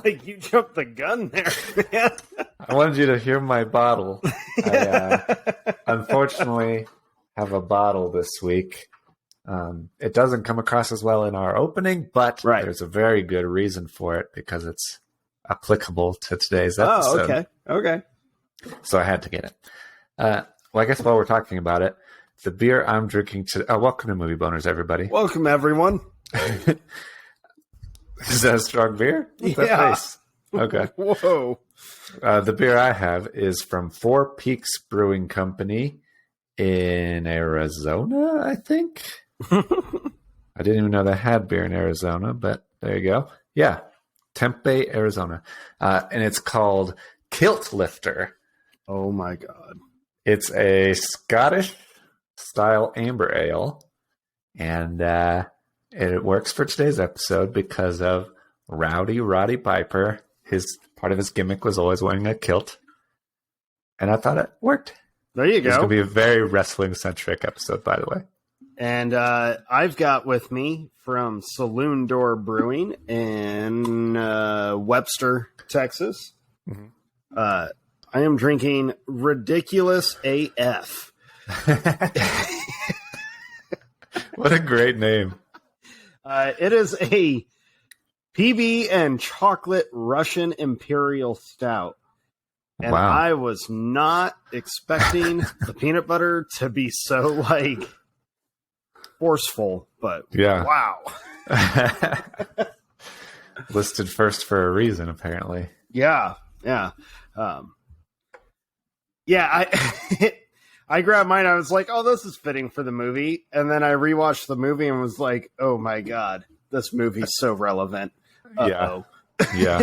like you jumped the gun there, man. I wanted you to hear my bottle. I unfortunately have a bottle this week. It doesn't come across as well in our opening, but there's a very good reason for it because it's applicable to today's episode. Oh, okay. So I had to get it. Well, I guess while we're talking about it, the beer I'm drinking today... Oh, welcome to Movie Boners, everybody. Welcome, everyone. Is that a strong beer? What's that face? Okay. Whoa. The beer I have is from Four Peaks Brewing Company in Arizona, I think. I didn't even know they had beer in Arizona, but there you go. Yeah, Tempe, Arizona. And it's called Kilt Lifter. Oh, my God. It's a Scottish-style amber ale, and it works for today's episode because of Rowdy Roddy Piper. Part of his gimmick was always wearing a kilt, and I thought it worked. There you go. It's going to be a very wrestling-centric episode, by the way. And I've got with me from Saloon Door Brewing in Webster, Texas. Mm-hmm. I am drinking Ridiculous AF. What a great name. It is a PB and chocolate Russian Imperial Stout. And wow. I was not expecting the peanut butter to be so, forceful, but yeah. Wow. Listed first for a reason, apparently. Yeah. I grabbed mine. I was like, oh, this is fitting for the movie. And then I rewatched the movie and was like, oh, my God, this movie's so relevant. Uh-oh. Yeah.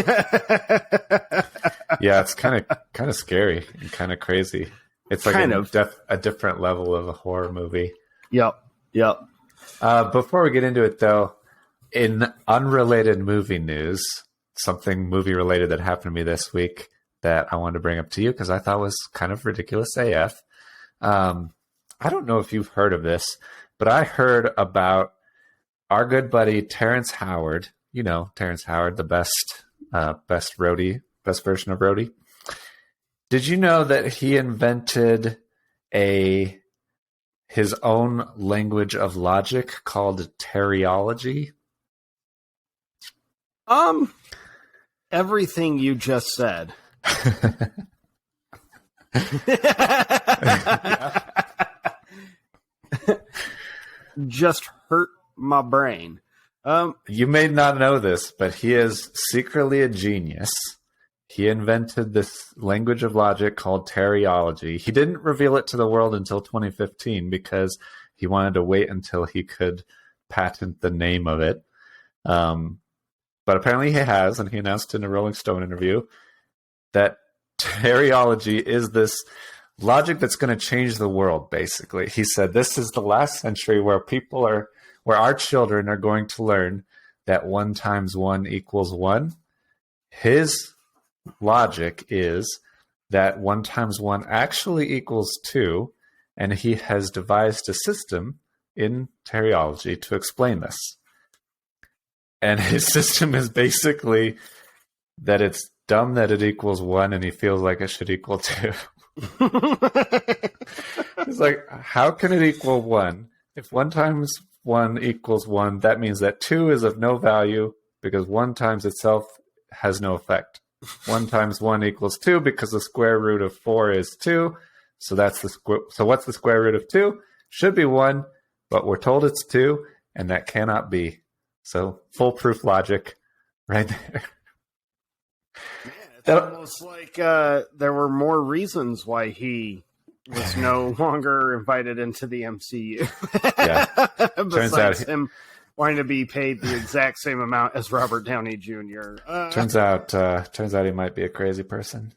Yeah, it's kind of scary and kind of crazy. It's like a different level of a horror movie. Yep. Before we get into it, though, in unrelated movie news, something movie-related that happened to me this week that I wanted to bring up to you because I thought was kind of ridiculous AF. I don't know if you've heard of this, but I heard about our good buddy Terrence Howard. You know, Terrence Howard, the best version of roadie. Did you know that he invented his own language of logic called teriology? Everything you just said. Just hurt my brain. You may not know this, but he is secretly a genius. He invented this language of logic called teriology. He didn't reveal it to the world until 2015 because he wanted to wait until he could patent the name of it. But apparently he has, and he announced in a Rolling Stone interview that teriology is this logic that's going to change the world, basically. He said this is the last century where our children are going to learn that 1 times 1 equals 1. His logic is that 1 times 1 actually equals 2, and he has devised a system in teriology to explain this. And his system is basically that it's dumb that it equals 1 and he feels like it should equal 2. It's like, how can it equal 1? If 1 times 1 equals 1, that means that 2 is of no value because 1 times itself has no effect. 1 times 1 equals 2 because the square root of 4 is 2. So what's the square root of 2? Should be 1, but we're told it's 2, and that cannot be. So foolproof logic right there. Man, it's almost like there were more reasons why he was no longer invited into the MCU. Yeah. Besides him wanting to be paid the exact same amount as Robert Downey Jr. Turns out he might be a crazy person.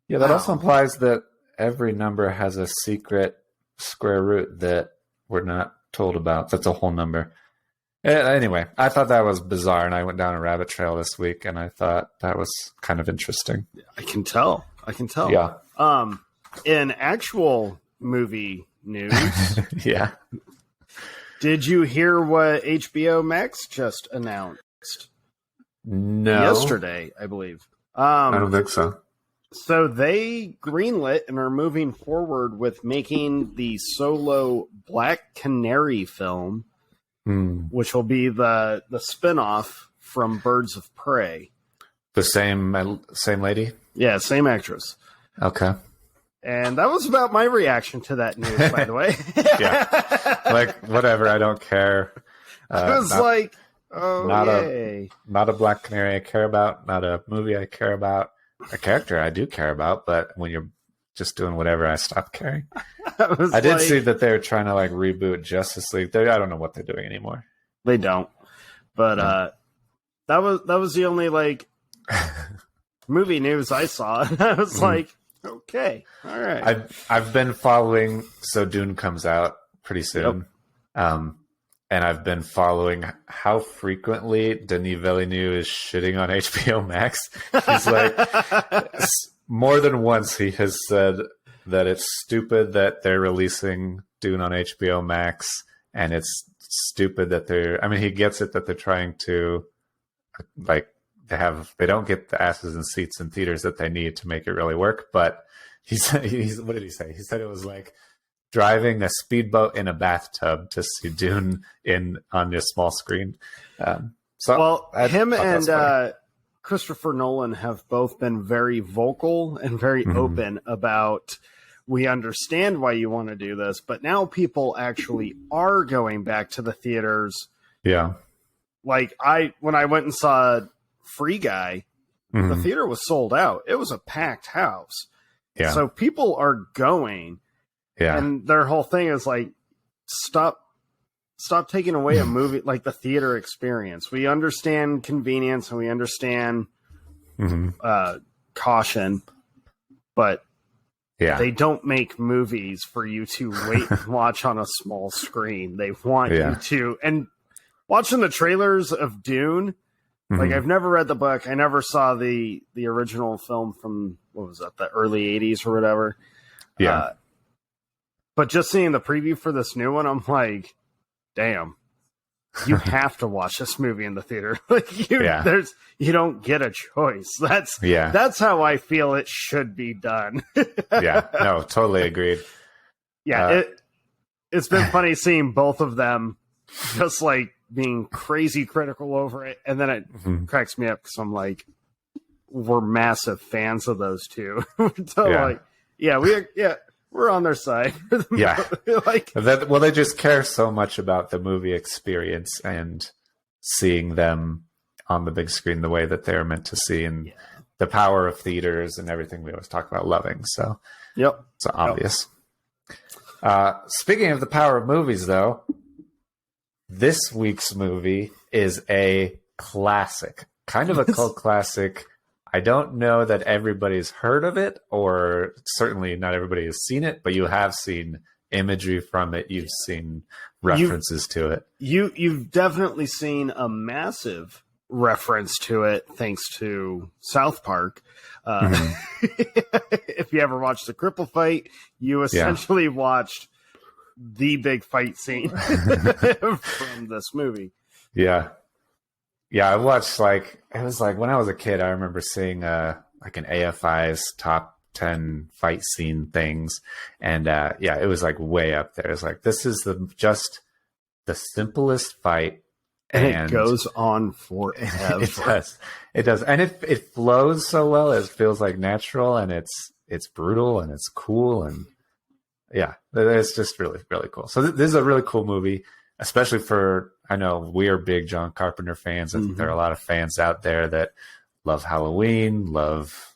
Yeah, that also implies that every number has a secret square root that we're not told about. That's a whole number. Anyway, I thought that was bizarre, and I went down a rabbit trail this week, and I thought that was kind of interesting. I can tell. Yeah. In actual movie news, yeah. Did you hear what HBO Max just announced? No. Yesterday, I believe. I don't think so. So they greenlit and are moving forward with making the solo Black Canary film, which will be the spinoff from Birds of Prey. The same lady? Yeah, same actress. Okay. And that was about my reaction to that news, by the way. Yeah. Like, whatever, I don't care. I was like, oh, not a Black Canary I care about, not a movie I care about. A character I do care about, but when you're just doing whatever, I stop caring. I did see that they're trying to like reboot Justice League. I don't know what they're doing anymore. They don't. But that was the only like movie news I saw. I was like, okay, all right. I've been following. So Dune comes out pretty soon, and I've been following how frequently Denis Villeneuve is shitting on HBO Max. He's like, more than once he has said that it's stupid that they're releasing Dune on HBO Max, and it's stupid that he gets it that they're trying to, like, they don't get the asses and seats in theaters that they need to make it really work. But he's what did he say? He said it was like driving a speedboat in a bathtub to see Dune on this small screen. Him and Christopher Nolan have both been very vocal and very open about, we understand why you want to do this, but now people actually are going back to the theaters. Yeah. Like when I went and saw Free Guy, the theater was sold out. It was a packed house. Yeah. So people are going. Yeah. And their whole thing is like, stop taking away a movie, like the theater experience. We understand convenience and we understand caution, but they don't make movies for you to wait and watch on a small screen. They want you to. And watching the trailers of Dune, like, I've never read the book. I never saw the original film from, what was that, the early 80s or whatever. Yeah. But just seeing the preview for this new one, I'm like, damn, you have to watch this movie in the theater. Like, you don't get a choice. That's how I feel it should be done. Yeah, no, totally agreed. Yeah, it's been funny seeing both of them just like being crazy critical over it, and then it cracks me up because I'm like, we're massive fans of those two. So like, we're on their side. Yeah. Like, they just care so much about the movie experience and seeing them on the big screen the way that they're meant to see, and the power of theaters and everything we always talk about loving. So, it's obvious. Speaking of the power of movies, though, this week's movie is a classic, kind of a cult classic. I don't know that everybody's heard of it, or certainly not everybody has seen it, but you have seen imagery from it. You've seen references to it. You've definitely seen a massive reference to it, thanks to South Park. If you ever watched the Cripple fight, you essentially watched the big fight scene from this movie. Yeah. Yeah, I watched it was like when I was a kid, I remember seeing like an AFI's top 10 fight scene things. And it was like way up there. It's like, this is just the simplest fight. And it goes on forever. It does. And it flows so well. It feels like natural, and it's brutal and it's cool. And it's just really, really cool. So this is a really cool movie, especially I know we are big John Carpenter fans. I think there are a lot of fans out there that love Halloween, love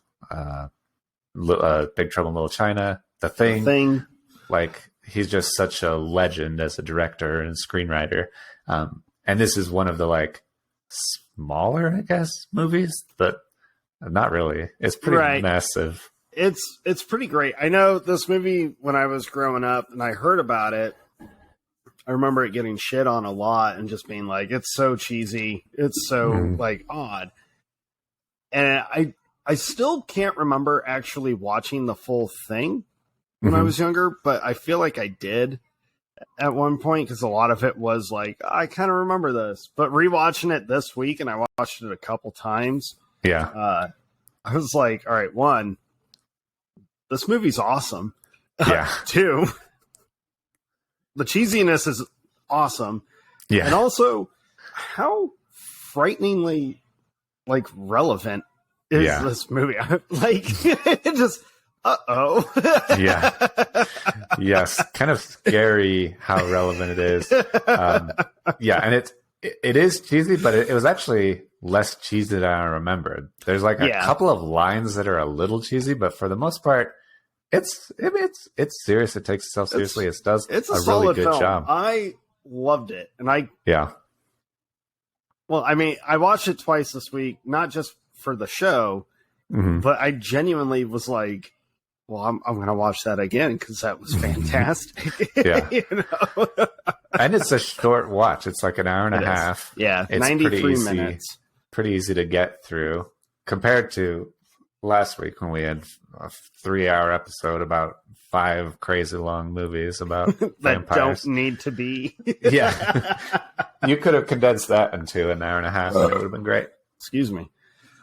Big Trouble in Little China, The Thing. Like, he's just such a legend as a director and screenwriter. And this is one of the like smaller, I guess, movies, but not really. It's pretty massive. It's pretty great. I know this movie when I was growing up and I heard about it. I remember it getting shit on a lot and just being like, it's so cheesy. It's so like odd. And I still can't remember actually watching the full thing when I was younger, but I feel like I did. at one point because a lot of it was like, I kind of remember this. But rewatching it this week, and I watched it a couple times. Yeah. I was like, all right, one, this movie's awesome. Yeah. Two, the cheesiness is awesome. Yeah. And also, how frighteningly, like, relevant is this movie? Like, just, uh-oh. Yeah. Yes. Kind of scary how relevant it is. Yeah. And it is cheesy, but it was actually less cheesy than I remembered. There's like a couple of lines that are a little cheesy, but for the most part, it's serious. It takes itself seriously. It's a really good job. I loved it. And yeah. Well, I mean, I watched it twice this week, not just for the show, but I genuinely was like, well, I'm going to watch that again because that was fantastic. Yeah. You know? And it's a short watch. It's like an hour and a half. Yeah, it's 93 minutes. Pretty easy to get through compared to last week when we had a 3-hour episode about 5 crazy long movies about that vampires. Don't need to be. Yeah. You could have condensed that into an hour and a half and it would have been great. Excuse me.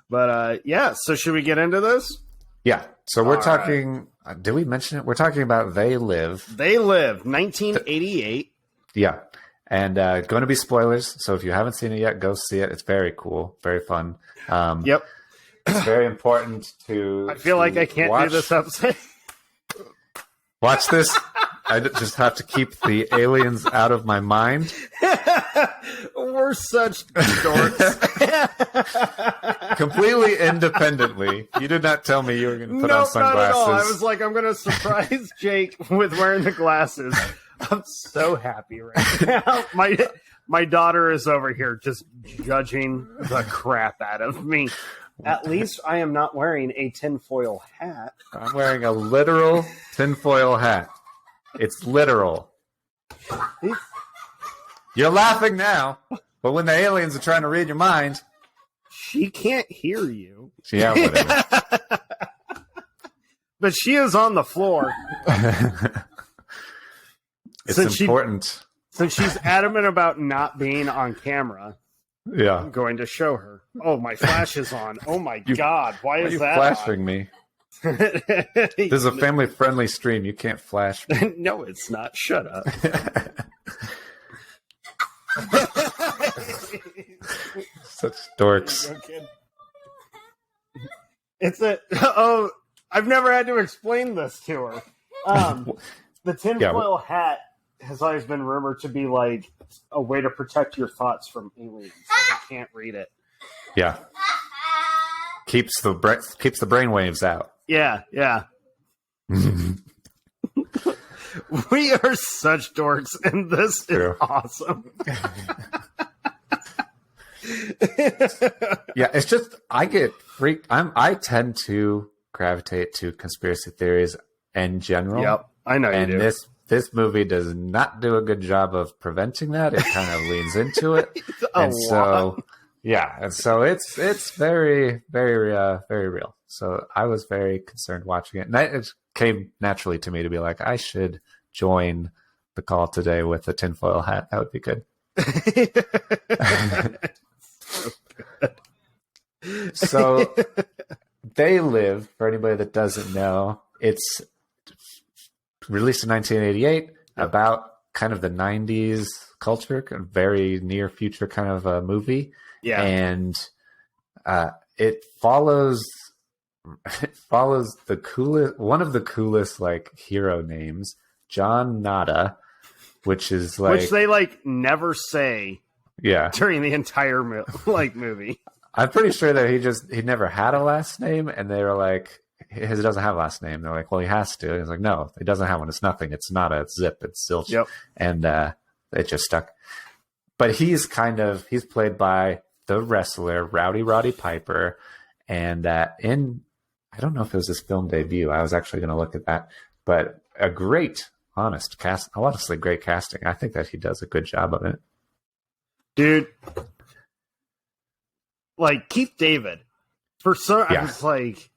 But so should we get into this? Yeah. So we're talking, did we mention it? We're talking about They Live. They Live, 1988. Yeah. And going to be spoilers. So if you haven't seen it yet, go see it. It's very cool. Very fun. Yep. It's very important to. I feel like I can't do this episode. Watch this. I just have to keep the aliens out of my mind. We're such dorks. Completely independently. You did not tell me you were going to put on sunglasses. Not at all. I was like, I'm going to surprise Jake with wearing the glasses. I'm so happy right now. My daughter is over here just judging the crap out of me. At least I am not wearing a tinfoil hat. I'm wearing a literal tinfoil hat. It's literal. You're laughing now, but when the aliens are trying to read your mind... She can't hear you. Yeah, whatever. But she is on the floor. It's important. Since she's adamant about not being on camera, I'm going to show her. Oh, my flash is on. Oh, my God. Why is that flashing on? Me? This is a family-friendly stream. You can't flash me. No, it's not. Shut up. Such dorks. I've never had to explain this to her. The tinfoil hat has always been rumored to be like a way to protect your thoughts from aliens. You can't read it. Yeah. Keeps the brainwaves out. Yeah. We are such dorks, and this is awesome. Yeah, it's just I get freaked. I tend to gravitate to conspiracy theories in general. Yep, I know you do. And this movie does not do a good job of preventing that. It kind of leans into it, it's very, very, very real. So I was very concerned watching it, and it came naturally to me to be like, I should join the call today with a tinfoil hat. That would be good. So They Live, for anybody that doesn't know, it's released in 1988 about kind of the 90s culture, a very near future kind of a movie. Yeah. And it follows one of the coolest like hero names, John Nada, which they like never say during the entire movie. I'm pretty sure that he never had a last name, and they were like, he doesn't have a last name. They're like, well, he has to. He's like, no, he doesn't have one. It's nothing. It's Nada. It's Zip. It's Zilch. Yep. And it just stuck. But he's played by the wrestler Roddy Piper, and I don't know if it was his film debut. I was actually going to look at that, but a great, honestly great casting. I think that he does a good job of it. Dude, like Keith David, I was like,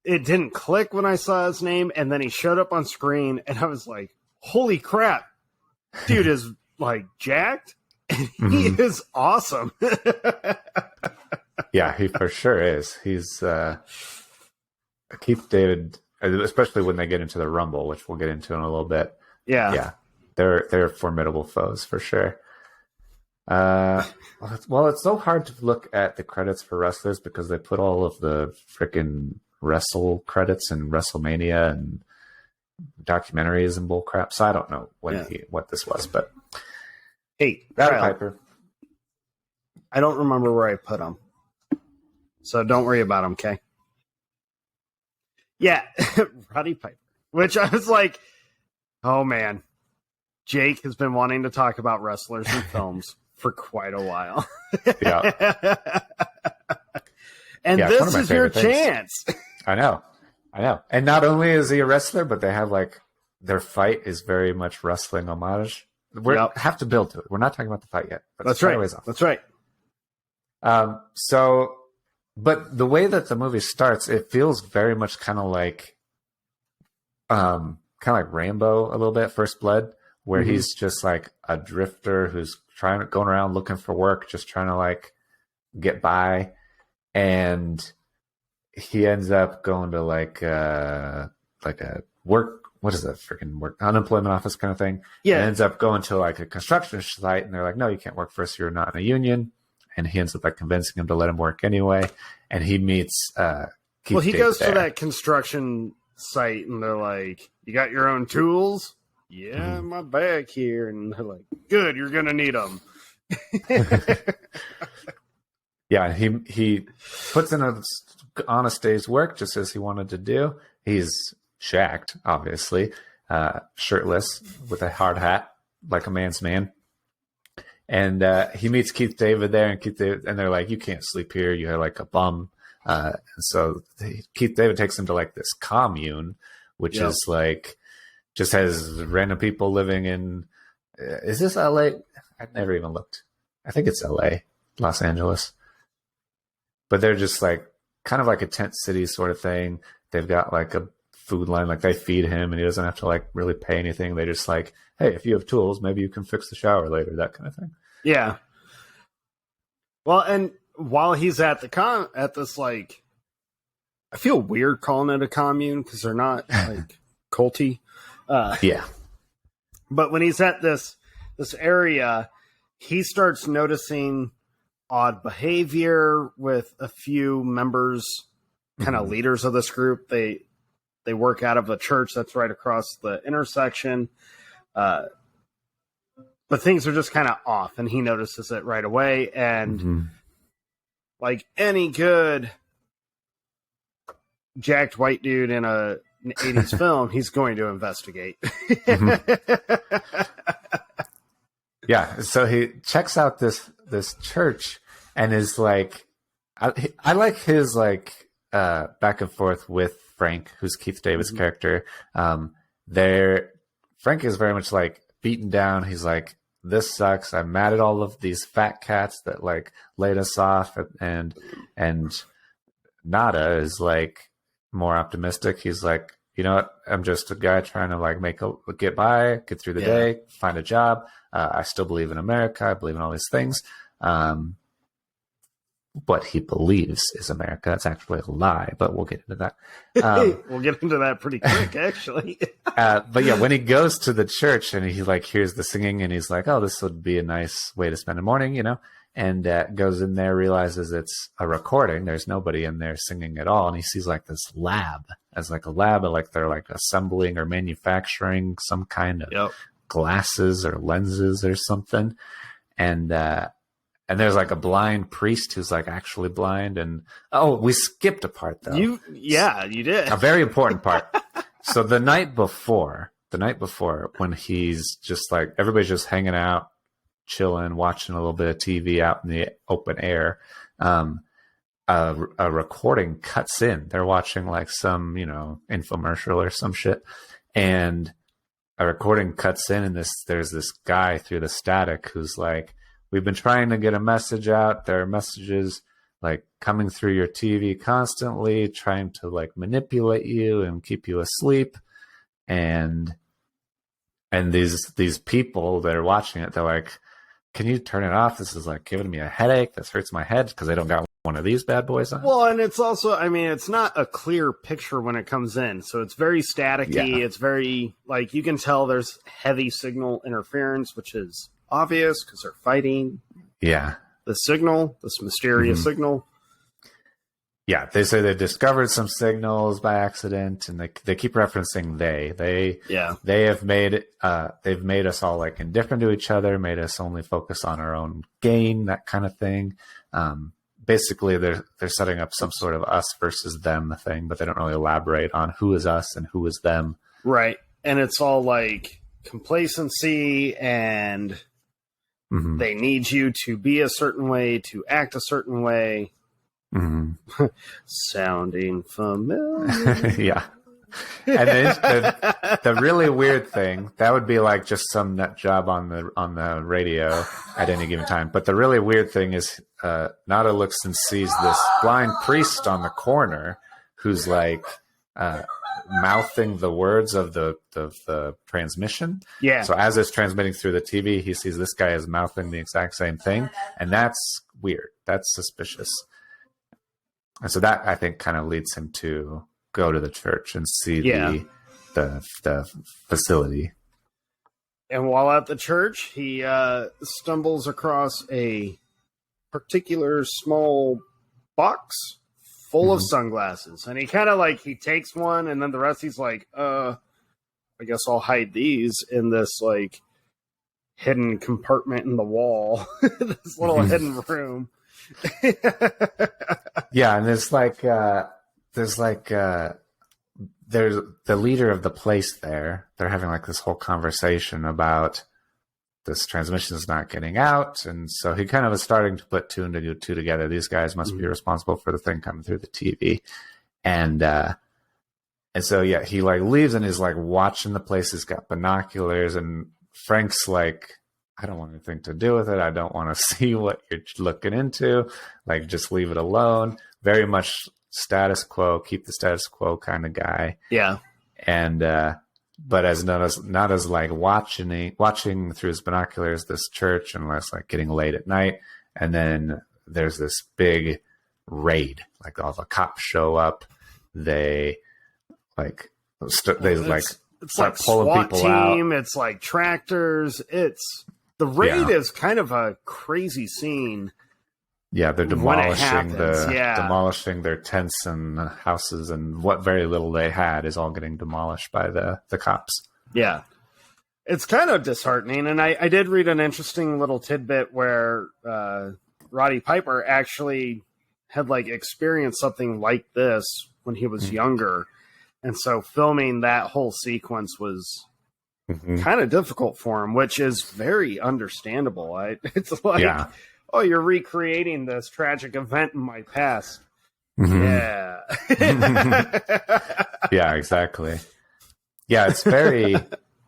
it didn't click when I saw his name, and then he showed up on screen, and I was like, holy crap, dude is like jacked. He is awesome. Yeah, he for sure is. He's Keith David, especially when they get into the Rumble, which we'll get into in a little bit. Yeah, they're formidable foes for sure. Well, it's so hard to look at the credits for wrestlers because they put all of the freaking wrestle credits in WrestleMania and documentaries and bull crap. So I don't know what this was, but hey, Roddy Piper. I don't remember where I put them, so don't worry about them. Okay. Yeah, Roddy Piper. Which I was like, oh man, Jake has been wanting to talk about wrestlers in films for quite a while. Yeah. And this is your chance. I know. And not only is he a wrestler, but they have like their fight is very much wrestling homage. We have to build to it. We're not talking about the fight yet. But That's right. That's right. But the way that the movie starts, it feels very much kind of like Rambo a little bit, First Blood, where he's just like a drifter who's going around looking for work, just trying to like get by. And he ends up going to like a work, what is that freaking work, unemployment office kind of thing. Yeah. And ends up going to like a construction site, and they're like, no, you can't work for us. You're not in a union. And he ends up like convincing him to let him work anyway. And he meets Keith he David goes there. to that construction site, and they're like, you got your own tools? Yeah, my bag here. And they're like, good, you're going to need them. Yeah, he puts in an honest day's work just as he wanted to do. He's shacked, obviously, shirtless with a hard hat, like a man's man. And he meets Keith David there, and they're like, you can't sleep here. You're like a bum. And so Keith David takes him to like this commune, which is like, just has random people living in, is this LA? I've never even looked. I think it's LA, Los Angeles. But they're just like kind of like a tent city sort of thing. They've got like a food line, like they feed him and he doesn't have to like really pay anything. They just like, hey, if you have tools, maybe you can fix the shower later, that kind of thing. Yeah. Well, and while he's at this like, I feel weird calling it a commune because they're not like culty. Yeah. But when he's at this area, he starts noticing odd behavior with a few members, kind of leaders of this group. They work out of a church that's right across the intersection. But things are just kind of off, and he notices it right away. And like any good jacked white dude in an 80s film, he's going to investigate. Yeah, so he checks out this church and is like, I like his like back and forth with Frank, who's Keith David's character. Frank is very much like beaten down. He's like, this sucks. I'm mad at all of these fat cats that like laid us off, and Nada is like more optimistic. He's like, you know what? I'm just a guy trying to like get by, get through the day, find a job. I still believe in America. I believe in all these things. What he believes is America. That's actually a lie, but we'll get into that. We'll get into that pretty quick, actually. But yeah, when he goes to the church and he like hears the singing and he's like, oh, this would be a nice way to spend a morning, you know, and goes in there, realizes it's a recording. There's nobody in there singing at all. And he sees like this lab as like a lab, like they're like assembling or manufacturing some kind of glasses or lenses or something. And there's like a blind priest who's like actually blind. And we skipped a part though. You did. A very important part. So the night before when he's just like, everybody's just hanging out, chilling, watching a little bit of TV out in the open air, a recording cuts in. They're watching like some, you know, infomercial or some shit. And a recording cuts in, and there's this guy through the static who's like, we've been trying to get a message out. There are messages like coming through your TV constantly, trying to like manipulate you and keep you asleep. And And these people that are watching it, they're like, can you turn it off? This is like giving me a headache. This hurts my head because they don't got one of these bad boys on. Well, and it's also, I mean, it's not a clear picture when it comes in. So it's very staticky. Yeah. It's very, like, you can tell there's heavy signal interference, which is obvious because they're fighting. Yeah. The signal, this mysterious signal. Yeah, they say they discovered some signals by accident, and they keep referencing they have made they've made us all like indifferent to each other, made us only focus on our own gain, that kind of thing. Basically, they're setting up some sort of us versus them thing, but they don't really elaborate on who is us and who is them. Right, and it's all like complacency, and they need you to be a certain way, to act a certain way. Sounding familiar. Yeah. And then the really weird thing, that would be like just some nut job on the radio at any given time. But the really weird thing is Nada looks and sees this blind priest on the corner who's like mouthing the words of the transmission. Yeah. So as it's transmitting through the TV, he sees this guy is mouthing the exact same thing. And that's weird. That's suspicious. And so that, I think, kind of leads him to go to the church and see the facility. And while at the church, he stumbles across a particular small box full of sunglasses. And he kind of like, he takes one, and then the rest he's like, I guess I'll hide these in this like hidden compartment in the wall, this little hidden room. Yeah, and there's the leader of the place there. They're having like this whole conversation about this transmission is not getting out, and so he kind of is starting to put two and two together. These guys must be responsible for the thing coming through the TV, and so yeah, he like leaves and is like watching the place. He's got binoculars, and Frank's like, I don't want anything to do with it. I don't want to see what you're looking into. Like, just leave it alone. Very much status quo, keep the status quo kind of guy. Yeah. And but as not as like watching through his binoculars this church, and it's like getting late at night, and then there's this big raid. Like all the cops show up. They like it's like pulling SWAT people team. Out. It's like tractors. The raid is kind of a crazy scene. Yeah, they're demolishing demolishing their tents and houses, and what very little they had is all getting demolished by the cops. Yeah. It's kind of disheartening, and I did read an interesting little tidbit where Roddy Piper actually had like experienced something like this when he was younger, and so filming that whole sequence was kind of difficult for him, which is very understandable. It's like, oh, you're recreating this tragic event in my past. Yeah. Yeah, exactly. Yeah, it's very,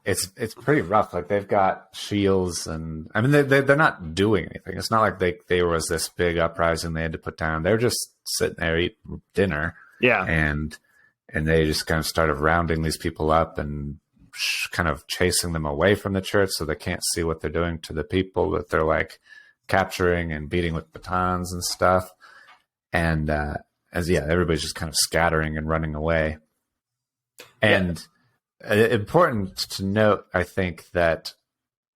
it's pretty rough. Like they've got shields, and I mean, they're not doing anything. It's not like there was this big uprising they had to put down. They're just sitting there eating dinner. Yeah. And they just kind of started rounding these people up and kind of chasing them away from the church so they can't see what they're doing to the people that they're like capturing and beating with batons and stuff. And everybody's just kind of scattering and running away. And important to note, I think, that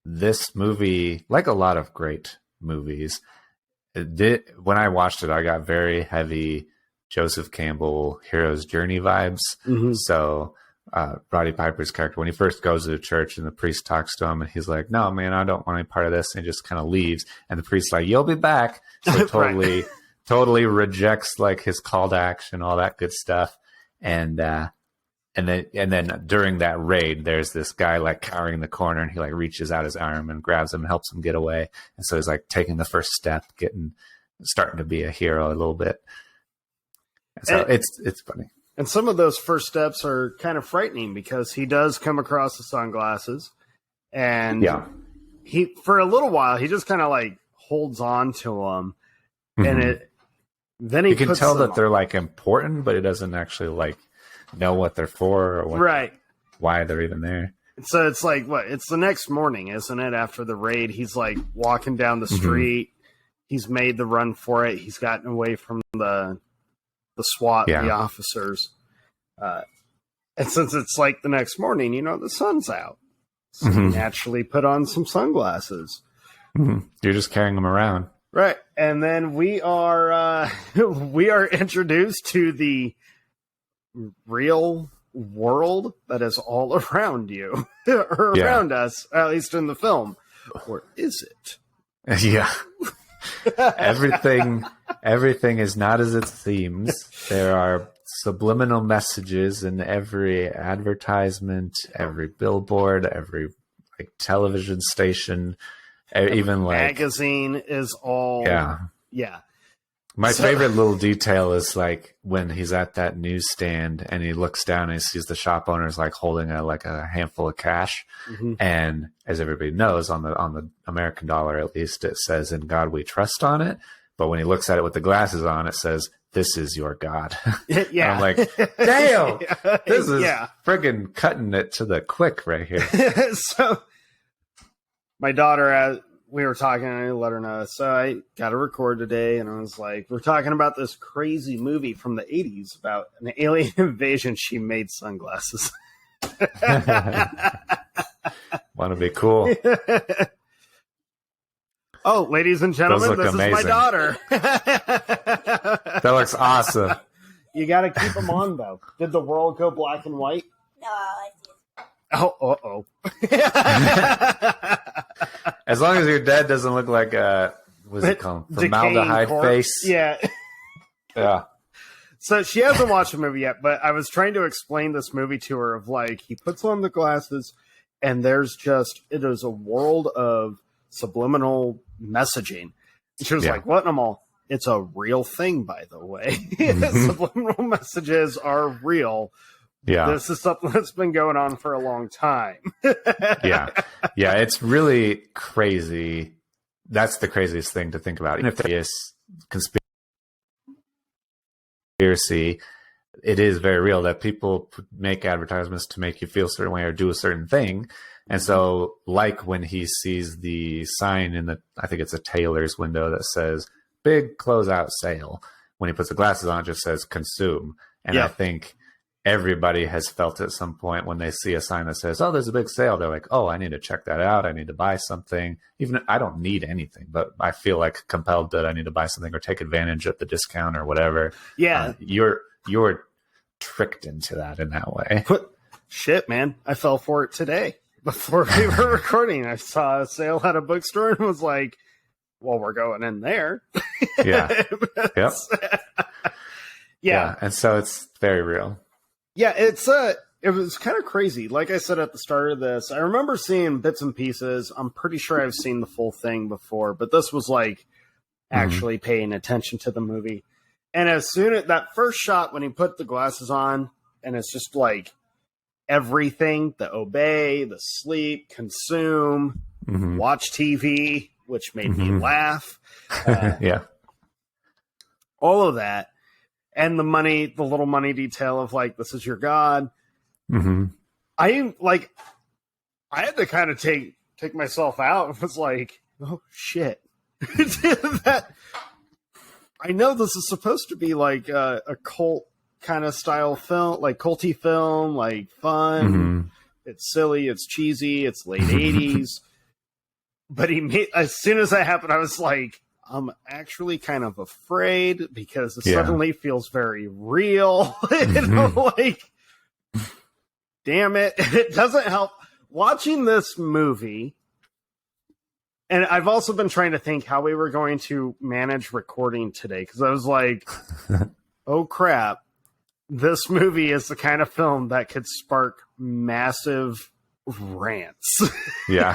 this movie, like a lot of great movies, when I watched it, I got very heavy Joseph Campbell Hero's Journey vibes. So Roddy Piper's character, when he first goes to the church and the priest talks to him, and he's like, no, man, I don't want any part of this. And he just kind of leaves. And the priest's like, you'll be back. So totally rejects like his call to action, all that good stuff. And then during that raid, there's this guy like cowering in the corner, and he like reaches out his arm and grabs him and helps him get away. And so he's like taking the first step, starting to be a hero a little bit. And so it's funny. And some of those first steps are kind of frightening because he does come across the sunglasses, and he, for a little while, he just kind of like holds on to them, and then he can tell that they're like important, but he doesn't actually like know what they're for or why they're even there. So it's like, what? It's the next morning, isn't it? After the raid, he's like walking down the street. He's made the run for it. He's gotten away from the SWAT, the officers. And since it's like the next morning, the sun's out. So you naturally put on some sunglasses. You're just carrying them around. Right. And then we are introduced to the real world that is all around you. Or around us, at least in the film. Or is it? Yeah. Everything is not as it seems. There are subliminal messages in every advertisement, every billboard, every television station, even magazine is all. Yeah. My favorite little detail is when he's at that newsstand and he looks down and he sees the shop owners holding a handful of cash. And as everybody knows, on the American dollar, at least, it says "In God We Trust" on it. But when he looks at it with the glasses on, it says "This is your God." Yeah. I'm like, damn, this is friggin' cutting it to the quick right here. So my daughter, we were talking, and I let her know. So I got to record today, and I was like, we're talking about this crazy movie from the 80s about an alien invasion. She made sunglasses. Want to be cool. Oh, ladies and gentlemen, this amazing. is my daughter. That looks awesome. You got to keep them on, though. Did the world go black and white? No, I see. Oh, uh-oh. As long as your dad doesn't look like what's it called? Formaldehyde face. Yeah. Yeah. So she hasn't watched the movie yet, but I was trying to explain this movie to her of he puts on the glasses and it is a world of subliminal messaging. And she was like, what? And I'm all, it's a real thing, by the way. Subliminal messages are real. Yeah. This is something that's been going on for a long time. Yeah, it's really crazy. That's the craziest thing to think about. Even if there is conspiracy, it is very real that people make advertisements to make you feel a certain way or do a certain thing. And so, when he sees the sign in I think it's a tailor's window that says "Big Closeout Sale." When he puts the glasses on, it just says "Consume." And I think everybody has felt at some point when they see a sign that says, "Oh, there's a big sale." They're like, "Oh, I need to check that out. I need to buy something." Even if I don't need anything, but I feel compelled that I need to buy something or take advantage of the discount or whatever. Yeah. You're tricked into that in that way. Shit, man. I fell for it today. Before we were recording, I saw a sale at a bookstore and was like, well, we're going in there. Yeah. Yep. Yeah. And so it's very real. Yeah, it was kind of crazy. Like I said at the start of this, I remember seeing bits and pieces. I'm pretty sure I've seen the full thing before, but this was actually paying attention to the movie. And as soon as that first shot when he put the glasses on, and it's just everything, the obey, the sleep, consume, watch TV, which made me laugh. Yeah. All of that. And the little money detail of this is your God. I had to kind of take myself out. It was like, oh shit. That I know this is supposed to be a cult kind of style film, culty film, fun. It's silly, it's cheesy, it's late 80s. But as soon as that happened, I was like, I'm actually kind of afraid because it suddenly feels very real. Damn it. It doesn't help watching this movie. And I've also been trying to think how we were going to manage recording today. Because I was like, oh crap. This movie is the kind of film that could spark massive rants. Yeah.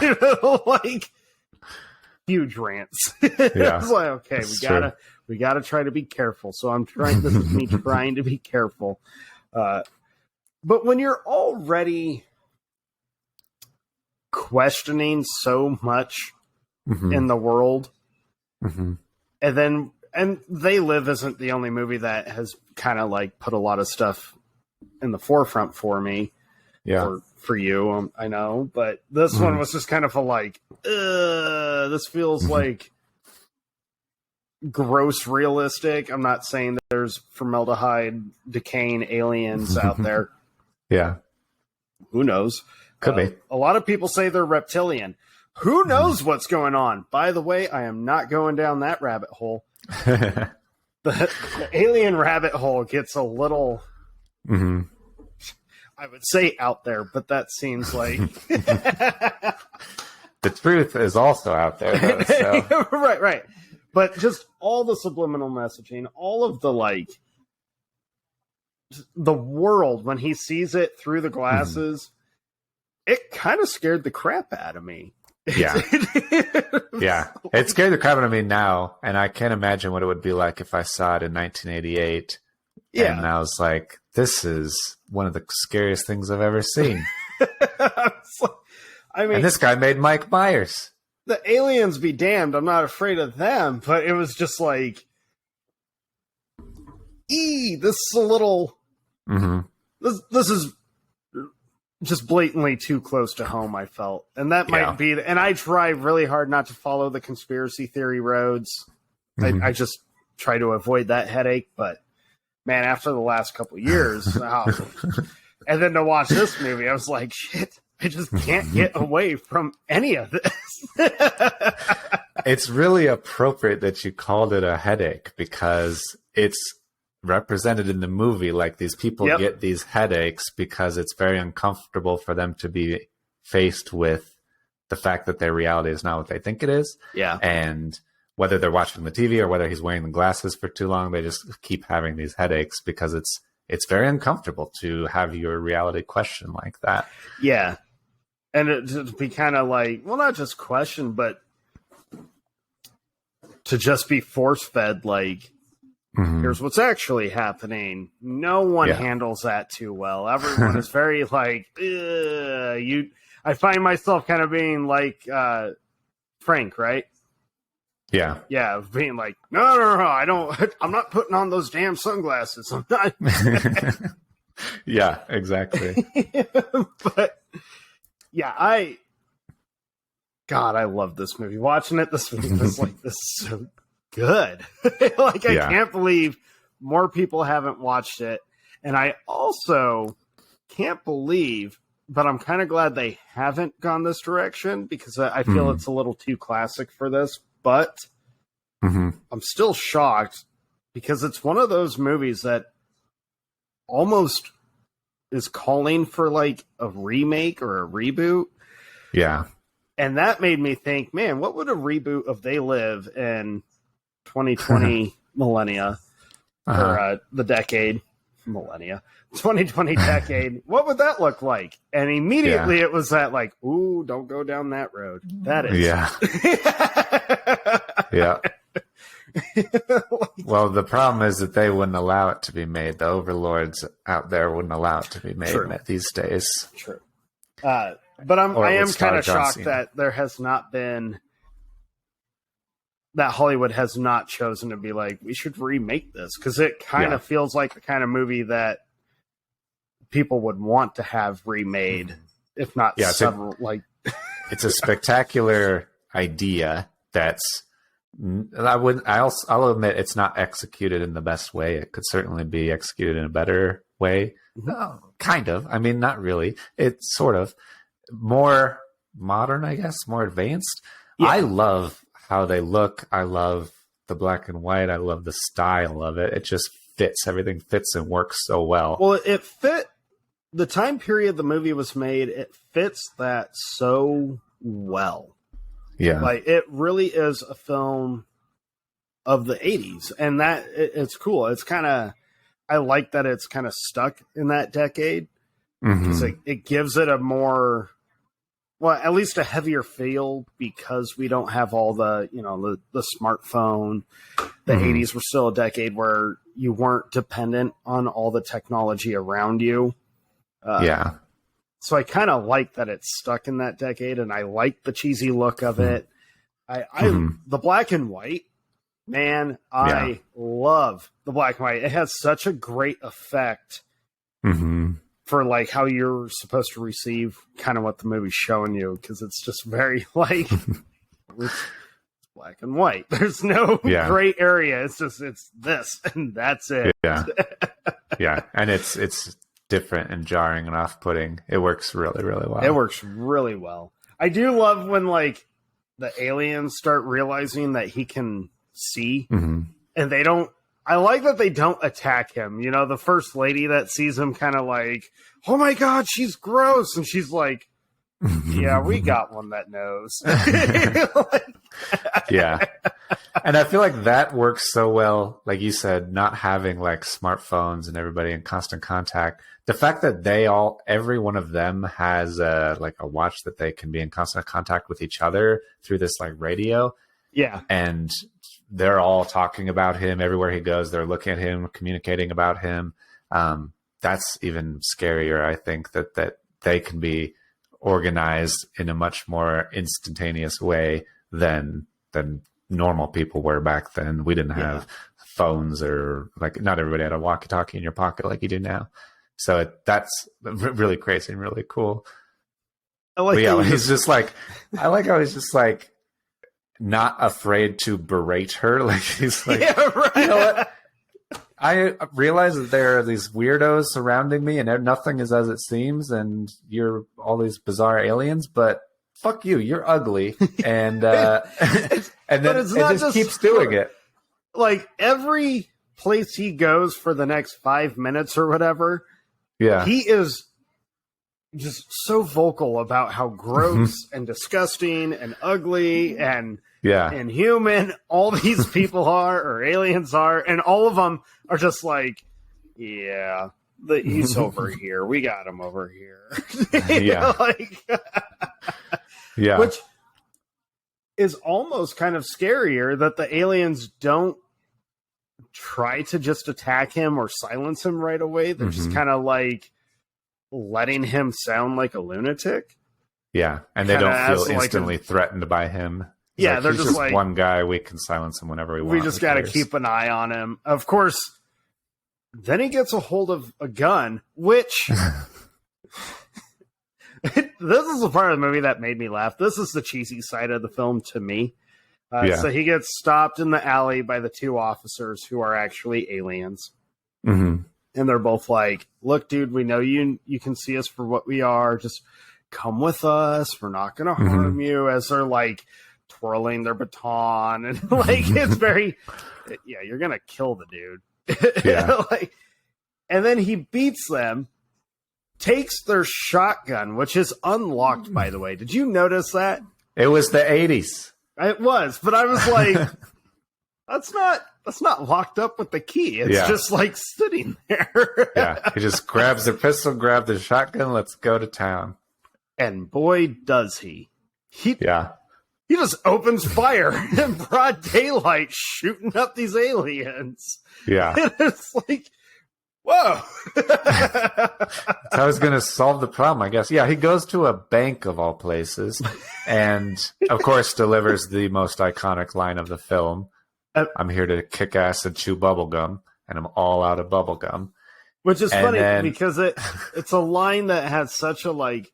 Huge rants. Yeah. It's okay, we gotta try to be careful. So this is me trying to be careful. But when you're already questioning so much in the world, and They Live isn't the only movie that has kind of put a lot of stuff in the forefront for me. Yeah. For you, I know, but this one was just kind of a like, this feels like gross realistic. I'm not saying that there's formaldehyde decaying aliens out there. Yeah. Who knows? Could be. A lot of people say they're reptilian. Who knows what's going on? By the way, I am not going down that rabbit hole. The alien rabbit hole gets a little... I would say out there, but that seems like the truth is also out there, though, so. right. But just all the subliminal messaging, all of the like, the world when he sees it through the glasses, it kind of scared the crap out of me. Yeah, yeah, it scared the crap out of me now, and I can't imagine what it would be like if I saw it in 1988. Yeah, and I was like, this is one of the scariest things I've ever seen. I mean, and this guy made Mike Myers. The aliens be damned. I'm not afraid of them, but it was just like, this is a little, this is just blatantly too close to home, I felt. And that might be, and I try really hard not to follow the conspiracy theory roads. I just try to avoid that headache, but man, after the last couple of years, and then to watch this movie, I was like, shit, I just can't get away from any of this. It's really appropriate that you called it a headache because it's represented in the movie. Like these people get these headaches because it's very uncomfortable for them to be faced with the fact that their reality is not what they think it is. Yeah. And whether they're watching the TV or whether he's wearing the glasses for too long, they just keep having these headaches because it's very uncomfortable to have your reality question like that. Yeah. And it to be kind of like, well, not just question, but to just be force-fed, like, here's what's actually happening. No one handles that too well. Everyone is very like, I find myself kind of being like Frank, right? Yeah. Yeah, being like, no, I'm not putting on those damn sunglasses. I'm not. Yeah, exactly. But yeah, I love this movie. Watching it this week was like, this is so good. Like, I can't believe more people haven't watched it. And I also can't believe, but I'm kind of glad they haven't gone this direction because I feel it's a little too classic for this. But I'm still shocked because it's one of those movies that almost is calling for like a remake or a reboot. Yeah. And that made me think, man, what would a reboot of They Live in 2020 millennia or the decade millennia 2020 decade, what would that look like? And immediately it was that like, ooh, don't go down that road. That is yeah. Well, the problem is that they wouldn't allow it to be made. The overlords out there wouldn't allow it to be made these days. True. But I am kind of shocked that there has not been, that Hollywood has not chosen to be like, we should remake this, because it kind of feels like the kind of movie that people would want to have remade, if not several. It's a spectacular idea that's. I'll admit it's not executed in the best way. It could certainly be executed in a better way. Kind of. I mean, not really. It's sort of more modern, I guess, more advanced. Yeah. I love how they look. I love the black and white. I love the style of it. It just fits. Everything fits and works so well. Well, it fit the time period the movie was made. It fits that so well. Yeah. Like, it really is a film of the 80s, and that it's cool. It's kind of, I like that it's kind of stuck in that decade, because it gives it a more, well, at least a heavier feel, because we don't have all the, the smartphone. The 80s were still a decade where you weren't dependent on all the technology around you. So I kind of like that it's stuck in that decade, and I like the cheesy look of it. The black and white, man, I love the black and white. It has such a great effect for for like how you're supposed to receive kind of what the movie's showing you, because it's just very like it's black and white. There's no gray area. It's this and that's it. Yeah. Yeah. And it's different and jarring and off-putting. It works really, really well. It works really well. I do love when like the aliens start realizing that he can see, and they don't. I like that they don't attack him. You know, the first lady that sees him kind of like, oh my God, she's gross. And she's like, yeah, we got one that knows. Yeah. And I feel like that works so well. Like you said, not having like smartphones and everybody in constant contact. The fact that every one of them has like a watch that they can be in constant contact with each other through this like radio. Yeah. And they're all talking about him everywhere he goes. They're looking at him, communicating about him. That's even scarier, I think, that they can be organized in a much more instantaneous way than normal people were back then. We didn't have phones, or like not everybody had a walkie-talkie in your pocket like you do now. So that's really crazy and really cool. I like when he's just like, I like how he's just like, not afraid to berate her. Like he's like, you know what? I realize that there are these weirdos surrounding me and nothing is as it seems. And you're all these bizarre aliens, but fuck you. You're ugly. And, and then it just keeps doing it. Like every place he goes for the next 5 minutes or whatever. Yeah. He is just so vocal about how gross and disgusting and ugly and inhuman all these people are, or aliens are, and all of them are just like, he's over here. We got him over here. Which is almost kind of scarier, that the aliens don't try to just attack him or silence him right away. They're just kind of like letting him sound like a lunatic. Yeah, and they don't feel instantly threatened by him. Yeah, like, they're just like one guy. We can silence him whenever we want. We just got to keep an eye on him. Of course, then he gets a hold of a gun, which this is the part of the movie that made me laugh. This is the cheesy side of the film to me. So he gets stopped in the alley by the two officers who are actually aliens. And they're both like, look, dude, we know you can see us for what we are. Just come with us. We're not going to harm you. As they're like twirling their baton. And like, it's very, you're going to kill the dude. And then he beats them, takes their shotgun, which is unlocked, by the way. Did you notice that? It was the 80s. It was, but I was like, that's not locked up with the key. It's just like sitting there. He just grabs the pistol, grabs the shotgun, let's go to town. And boy, does he. He just opens fire in broad daylight, shooting up these aliens. Yeah. And it's like, whoa. That's how he's going to solve the problem, I guess. Yeah, he goes to a bank of all places and, of course, delivers the most iconic line of the film. I'm here to kick ass and chew bubblegum, and I'm all out of bubblegum. Which is funny because it's a line that has such a, like,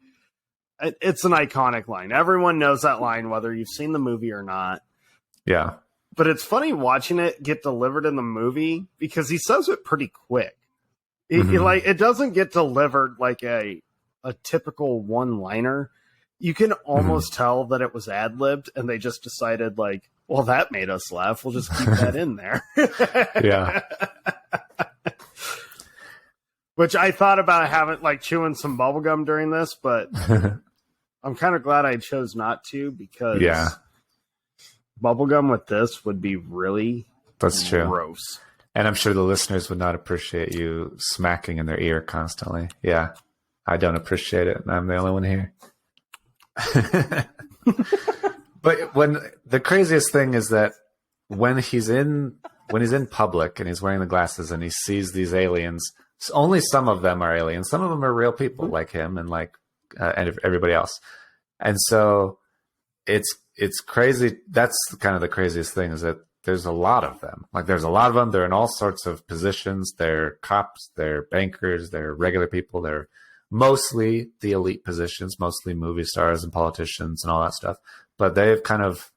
it's an iconic line. Everyone knows that line, whether you've seen the movie or not. Yeah. But it's funny watching it get delivered in the movie because he says it pretty quick. It doesn't get delivered like a typical one-liner. You can almost tell that it was ad-libbed, and they just decided, like, well, that made us laugh. We'll just keep that in there. Yeah. Which I thought about having, like, chewing some bubblegum during this, but I'm kind of glad I chose not to, because bubblegum with this would be really gross. True. And I'm sure the listeners would not appreciate you smacking in their ear constantly. Yeah, I don't appreciate it, and I'm the only one here. But the craziest thing is that when he's in public and he's wearing the glasses and he sees these aliens, only some of them are aliens. Some of them are real people like him and like and everybody else. And so it's crazy. That's kind of the craziest thing, is that there's a lot of them. Like, there's a lot of them. They're in all sorts of positions. They're cops, they're bankers, they're regular people, they're mostly the elite positions, mostly movie stars and politicians and all that stuff. But they've kind of,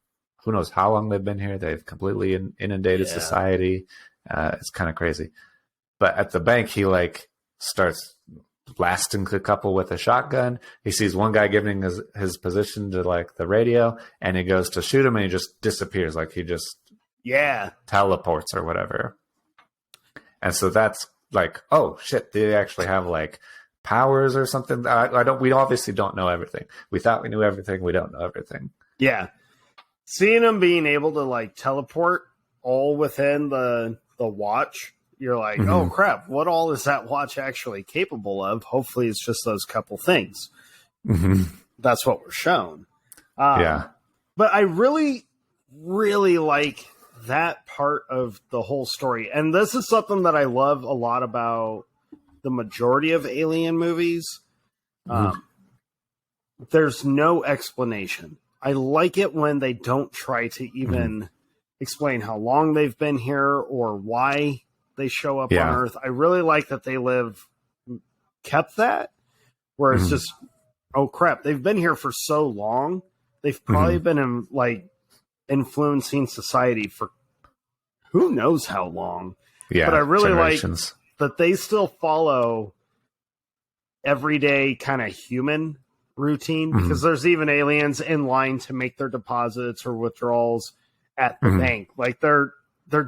who knows how long they've been here. They've completely inundated society. It's kind of crazy. But at the bank, he like starts blasting a couple with a shotgun. He sees one guy giving his position to like the radio, and he goes to shoot him, and he just disappears. Like he just teleports or whatever. And so that's like, oh shit, they actually have like powers or something. We obviously don't know everything. We thought we knew everything. We don't know everything. Yeah. Seeing him being able to like teleport all within the watch, you're like, oh crap, what all is that watch actually capable of? Hopefully it's just those couple things. That's what we're shown. But I really, really like that part of the whole story. And this is something that I love a lot about the majority of Alien movies. There's no explanation. I like it when they don't try to even explain how long they've been here or why they show up on Earth. I really like that they kept that, where it's just, oh crap, they've been here for so long. They've probably been influencing society for who knows how long. Yeah, but I really like that they still follow everyday kind of human routine, because there's even aliens in line to make their deposits or withdrawals at the bank. Like they're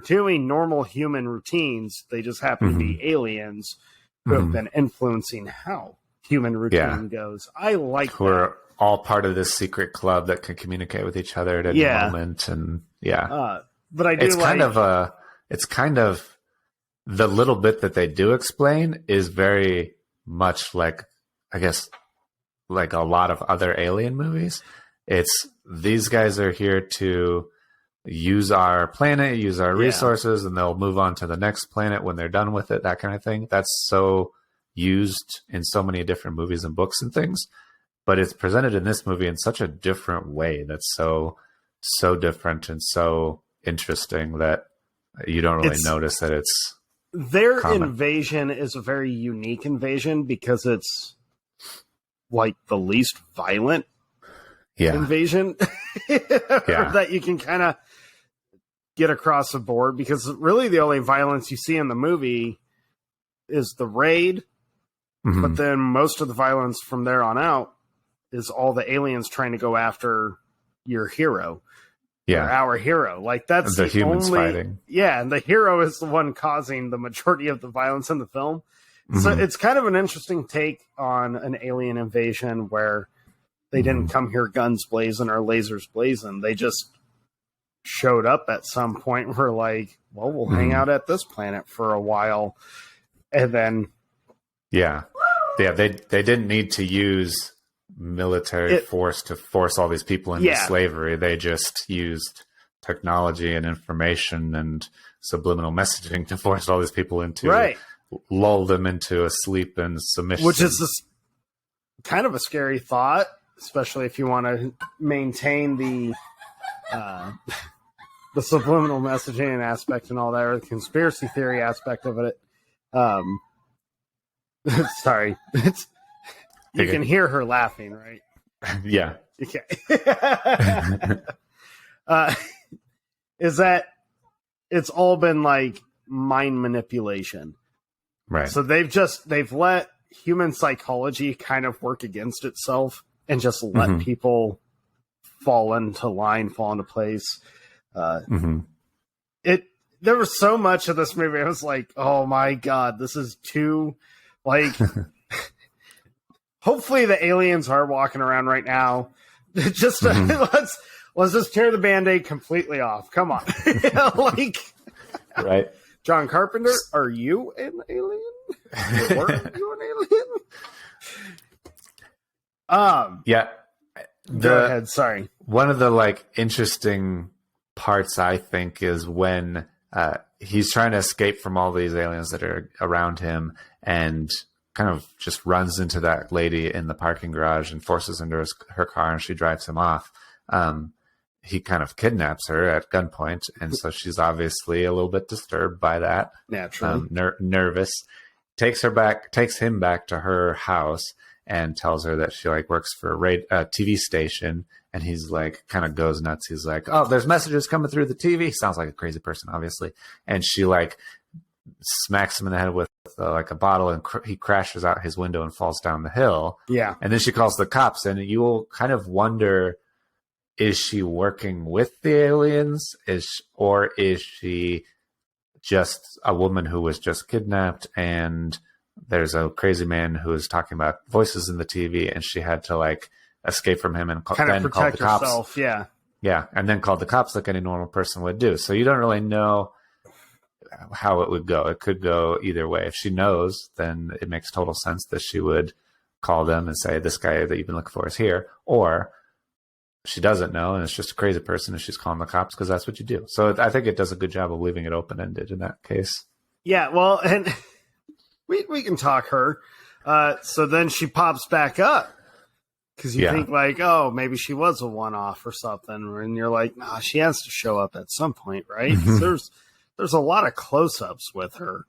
doing normal human routines. They just happen to be aliens who have been influencing how human routine goes. I like who are all part of this secret club that can communicate with each other at any moment. And but I do it's kind of the little bit that they do explain is very much like, I guess, like a lot of other alien movies. It's these guys are here to use our planet, use our resources, and they'll move on to the next planet when they're done with it, that kind of thing. That's so used in so many different movies and books and things, but it's presented in this movie in such a different way that's so different and so interesting that you don't really notice that it's their invasion is a very unique invasion, because it's like the least violent invasion that you can kind of get across the board, because really the only violence you see in the movie is the raid, but then most of the violence from there on out is all the aliens trying to go after your hero. Or our hero. Like that's the humans fighting. Yeah, and the hero is the one causing the majority of the violence in the film. So it's kind of an interesting take on an alien invasion where they didn't come here guns blazing or lasers blazing. They just showed up at some point and were like, well, we'll hang out at this planet for a while. And then... They didn't need to use military force to force all these people into slavery. They just used technology and information and subliminal messaging to force all these people into... lull them into a sleep and submission. Which is kind of a scary thought, especially if you want to maintain the subliminal messaging aspect and all that, or the conspiracy theory aspect of it. Sorry. You can hear her laughing, right? Yeah. Okay. Is that it's all been like mind manipulation. Right. So they've let human psychology kind of work against itself and just let people fall into line, fall into place. There was so much of this movie. I was like, oh my God, this is too like, hopefully the aliens are walking around right now. Just let's just tear the Band-Aid completely off. Come on. Right. John Carpenter, are you an alien? Were you an alien? Go ahead. Sorry. One of the like interesting parts, I think, is when he's trying to escape from all these aliens that are around him, and kind of just runs into that lady in the parking garage and forces into her car, and she drives him off. He kind of kidnaps her at gunpoint, and so she's obviously a little bit disturbed by that. Naturally. Nervous. takes him back to her house and tells her that she like works for a TV station. And he's like, kind of goes nuts. He's like, oh, there's messages coming through the TV. Sounds like a crazy person, obviously. And she like smacks him in the head with like a bottle, and he crashes out his window and falls down the hill. Yeah. And then she calls the cops, and you will kind of wonder, is she working with the aliens? Or is she just a woman who was just kidnapped, and there's a crazy man who is talking about voices in the TV, and she had to like escape from him and then call the cops. Herself, yeah. Yeah, and then called the cops like any normal person would do. So you don't really know how it would go. It could go either way. If she knows, then it makes total sense that she would call them and say, this guy that you've been looking for is here. Or she doesn't know, and it's just a crazy person, and she's calling the cops because that's what you do. So I think it does a good job of leaving it open-ended in that case. Yeah, well, and we can talk her. So then she pops back up. Because you think like, oh, maybe she was a one-off or something. And you're like, nah, she has to show up at some point, right? There's a lot of close-ups with her.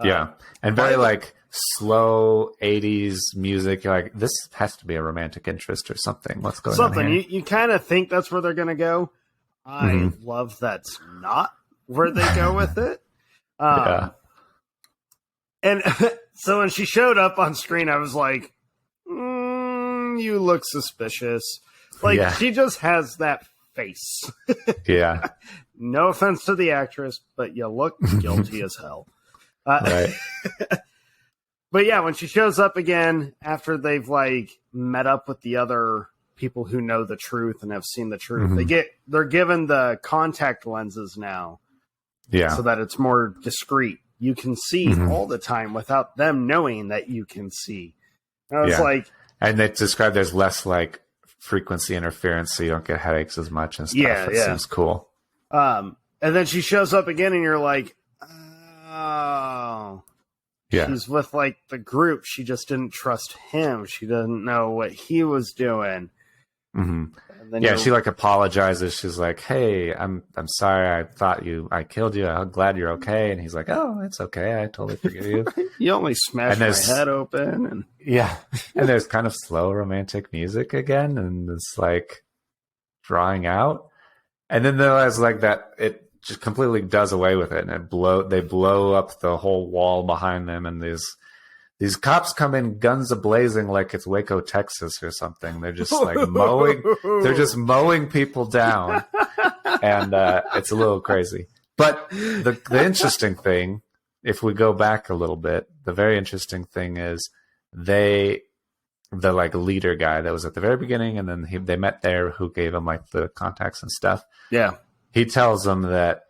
Yeah. And very like slow 80s music. You're like, this has to be a romantic interest or something. What's going on here? You kind of think that's where they're going to go. I love that's not where they go with it. And so when she showed up on screen, I was like, you look suspicious. Like, she just has that face. Yeah. No offense to the actress, but you look guilty as hell. Right. But yeah, when she shows up again after they've like met up with the other people who know the truth and have seen the truth, they're given the contact lenses now. Yeah. So that it's more discreet. You can see all the time without them knowing that you can see. And I was like, and they describe there's less like frequency interference, so you don't get headaches as much and stuff. Yeah, it seems cool. And then she shows up again, and you're like, oh, she's with like the group. She just didn't trust him. She doesn't know what he was doing. She like apologizes. She's like, hey, I'm sorry. I thought I killed you. I'm glad you're okay. And he's like, oh, it's okay. I totally forgive you. You only smashed my head open. And and there's kind of slow romantic music again, and it's like drawing out. And then there's like that, it just completely does away with it, and they blow up the whole wall behind them, and these cops come in guns a-blazing like it's Waco, Texas or something. They're just like mowing people down. And it's a little crazy. But the interesting thing, if we go back a little bit, the very interesting thing is the like leader guy that was at the very beginning, and then they met there, who gave him like the contacts and stuff. Yeah. He tells them that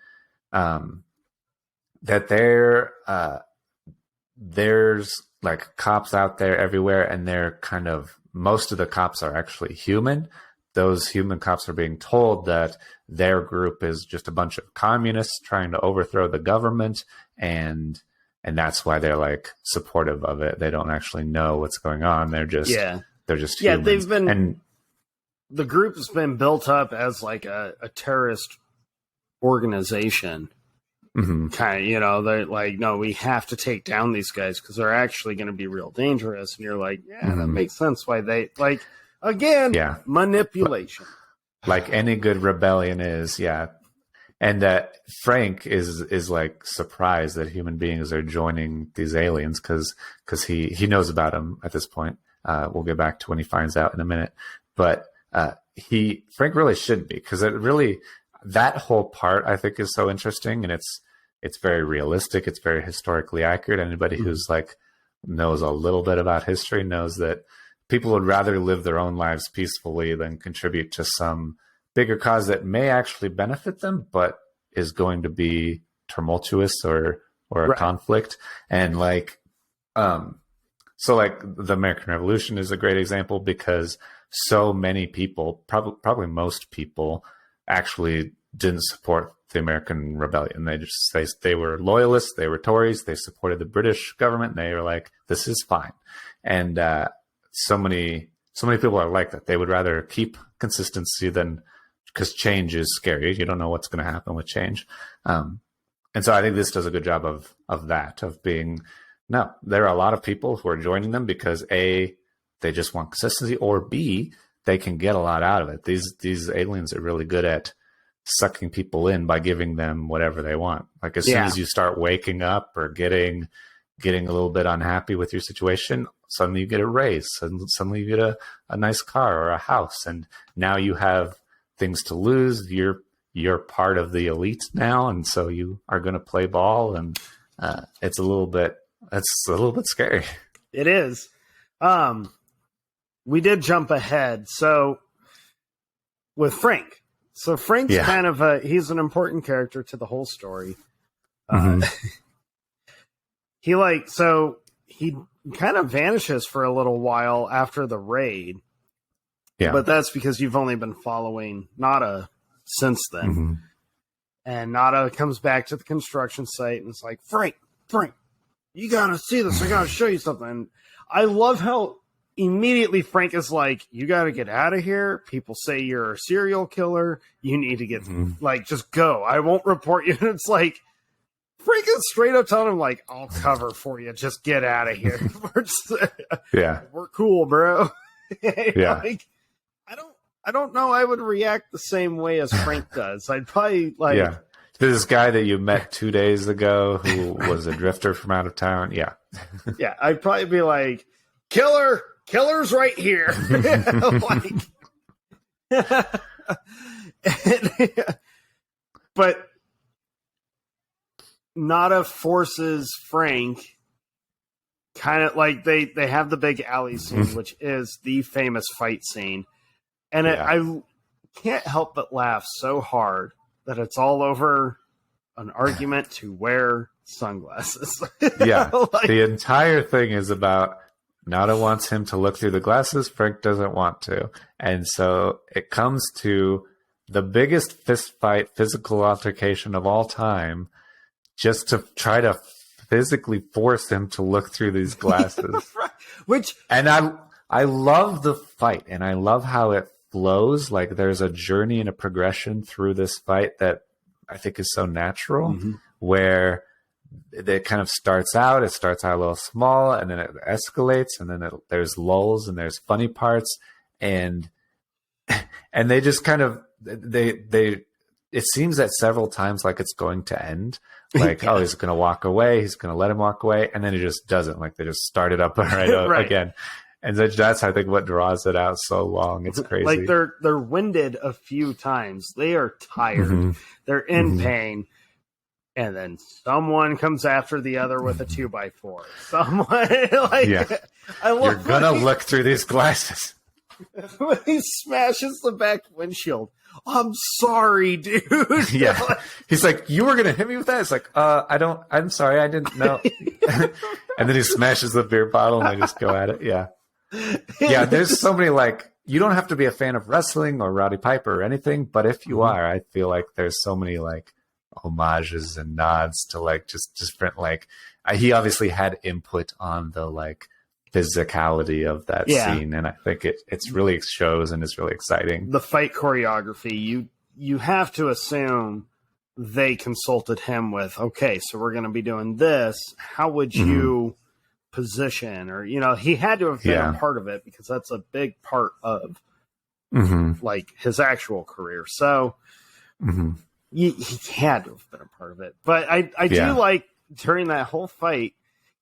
there's like cops out there everywhere, and they're kind of, most of the cops are actually human. Those human cops are being told that their group is just a bunch of communists trying to overthrow the government, and that's why they're like supportive of it. They don't actually know what's going on. They're just humans. The group has been built up as like a terrorist organization. Kind of, they're like, no, we have to take down these guys because they're actually going to be real dangerous. And you're like, that makes sense why they, like, again, manipulation. Like any good rebellion is, And Frank is like surprised that human beings are joining these aliens because he knows about them at this point. We'll get back to when he finds out in a minute. But Frank really shouldn't be, because that whole part I think is so interesting, and it's very realistic. It's very historically accurate. Anybody who's like knows a little bit about history knows that people would rather live their own lives peacefully than contribute to some bigger cause that may actually benefit them, but is going to be tumultuous or a conflict. And like, so like the American Revolution is a great example, because so many people, probably most people, actually didn't support the American Rebellion. They were loyalists, they were Tories, they supported the British government. They were like, this is fine. And so many people are like that. They would rather keep consistency because change is scary. You don't know what's going to happen with change. And so I think this does a good job of being No, there are a lot of people who are joining them because A, they just want consistency, or B, they can get a lot out of it. These aliens are really good at sucking people in by giving them whatever they want. Like as soon as you start waking up or getting a little bit unhappy with your situation, suddenly you get a raise, and suddenly you get a nice car or a house, and now you have things to lose. You're part of the elite now, and so you are going to play ball, and it's a little bit scary. It is. We did jump ahead. So with Frank. So Frank's kind of he's an important character to the whole story. He kind of vanishes for a little while after the raid. Yeah. But that's because you've only been following Nada since then. And Nada comes back to the construction site and it's like, Frank, you gotta see this. I gotta show you something. And I love how immediately Frank is like, you gotta get out of here. People say you're a serial killer. You need to get, just go. I won't report you. And it's like, Frank is straight up telling him, like, I'll cover for you. Just get out of here. We're cool, bro. Like, I don't know. I would react the same way as Frank does. I'd probably this guy that you met 2 days ago who was a drifter from out of town. Yeah. I'd probably be like, killer's right here. But Nada forces Frank kind of like they have the big alley scene, which is the famous fight scene. And I can't help but laugh so hard that it's all over an argument to wear sunglasses. The entire thing is about Nada wants him to look through the glasses. Frank doesn't want to. And so it comes to the biggest fist fight, physical altercation of all time, just to try to physically force him to look through these glasses. And I love the fight, and I love how it flows. Like there's a journey and a progression through this fight that I think is so natural, where it kind of starts out a little small, and then it escalates, and then there's lulls and there's funny parts, and they just kind of it seems that several times like it's going to end, like oh, he's going to walk away, he's going to let him walk away, and then he just doesn't. Like they just start it up again. And that's, I think, what draws it out so long. It's crazy. Like they're winded a few times. They are tired. They're in pain. And then someone comes after the other with a 2x4. Someone I love. You're gonna look through these glasses. When he smashes the back windshield. I'm sorry, dude. He's like, you were gonna hit me with that? It's like, I'm sorry, I didn't know. And then he smashes the beer bottle and they just go at it. There's so many, like, you don't have to be a fan of wrestling or Roddy Piper or anything, but if you are, I feel like there's so many like homages and nods to like just different, like he obviously had input on the like physicality of that scene, and I think it's really shows and it's really exciting. The fight choreography, you have to assume they consulted him with, okay, so we're going to be doing this. How would you position? Or, he had to have been a part of it because that's a big part of like his actual career. So he had to have been a part of it. But I do like during that whole fight,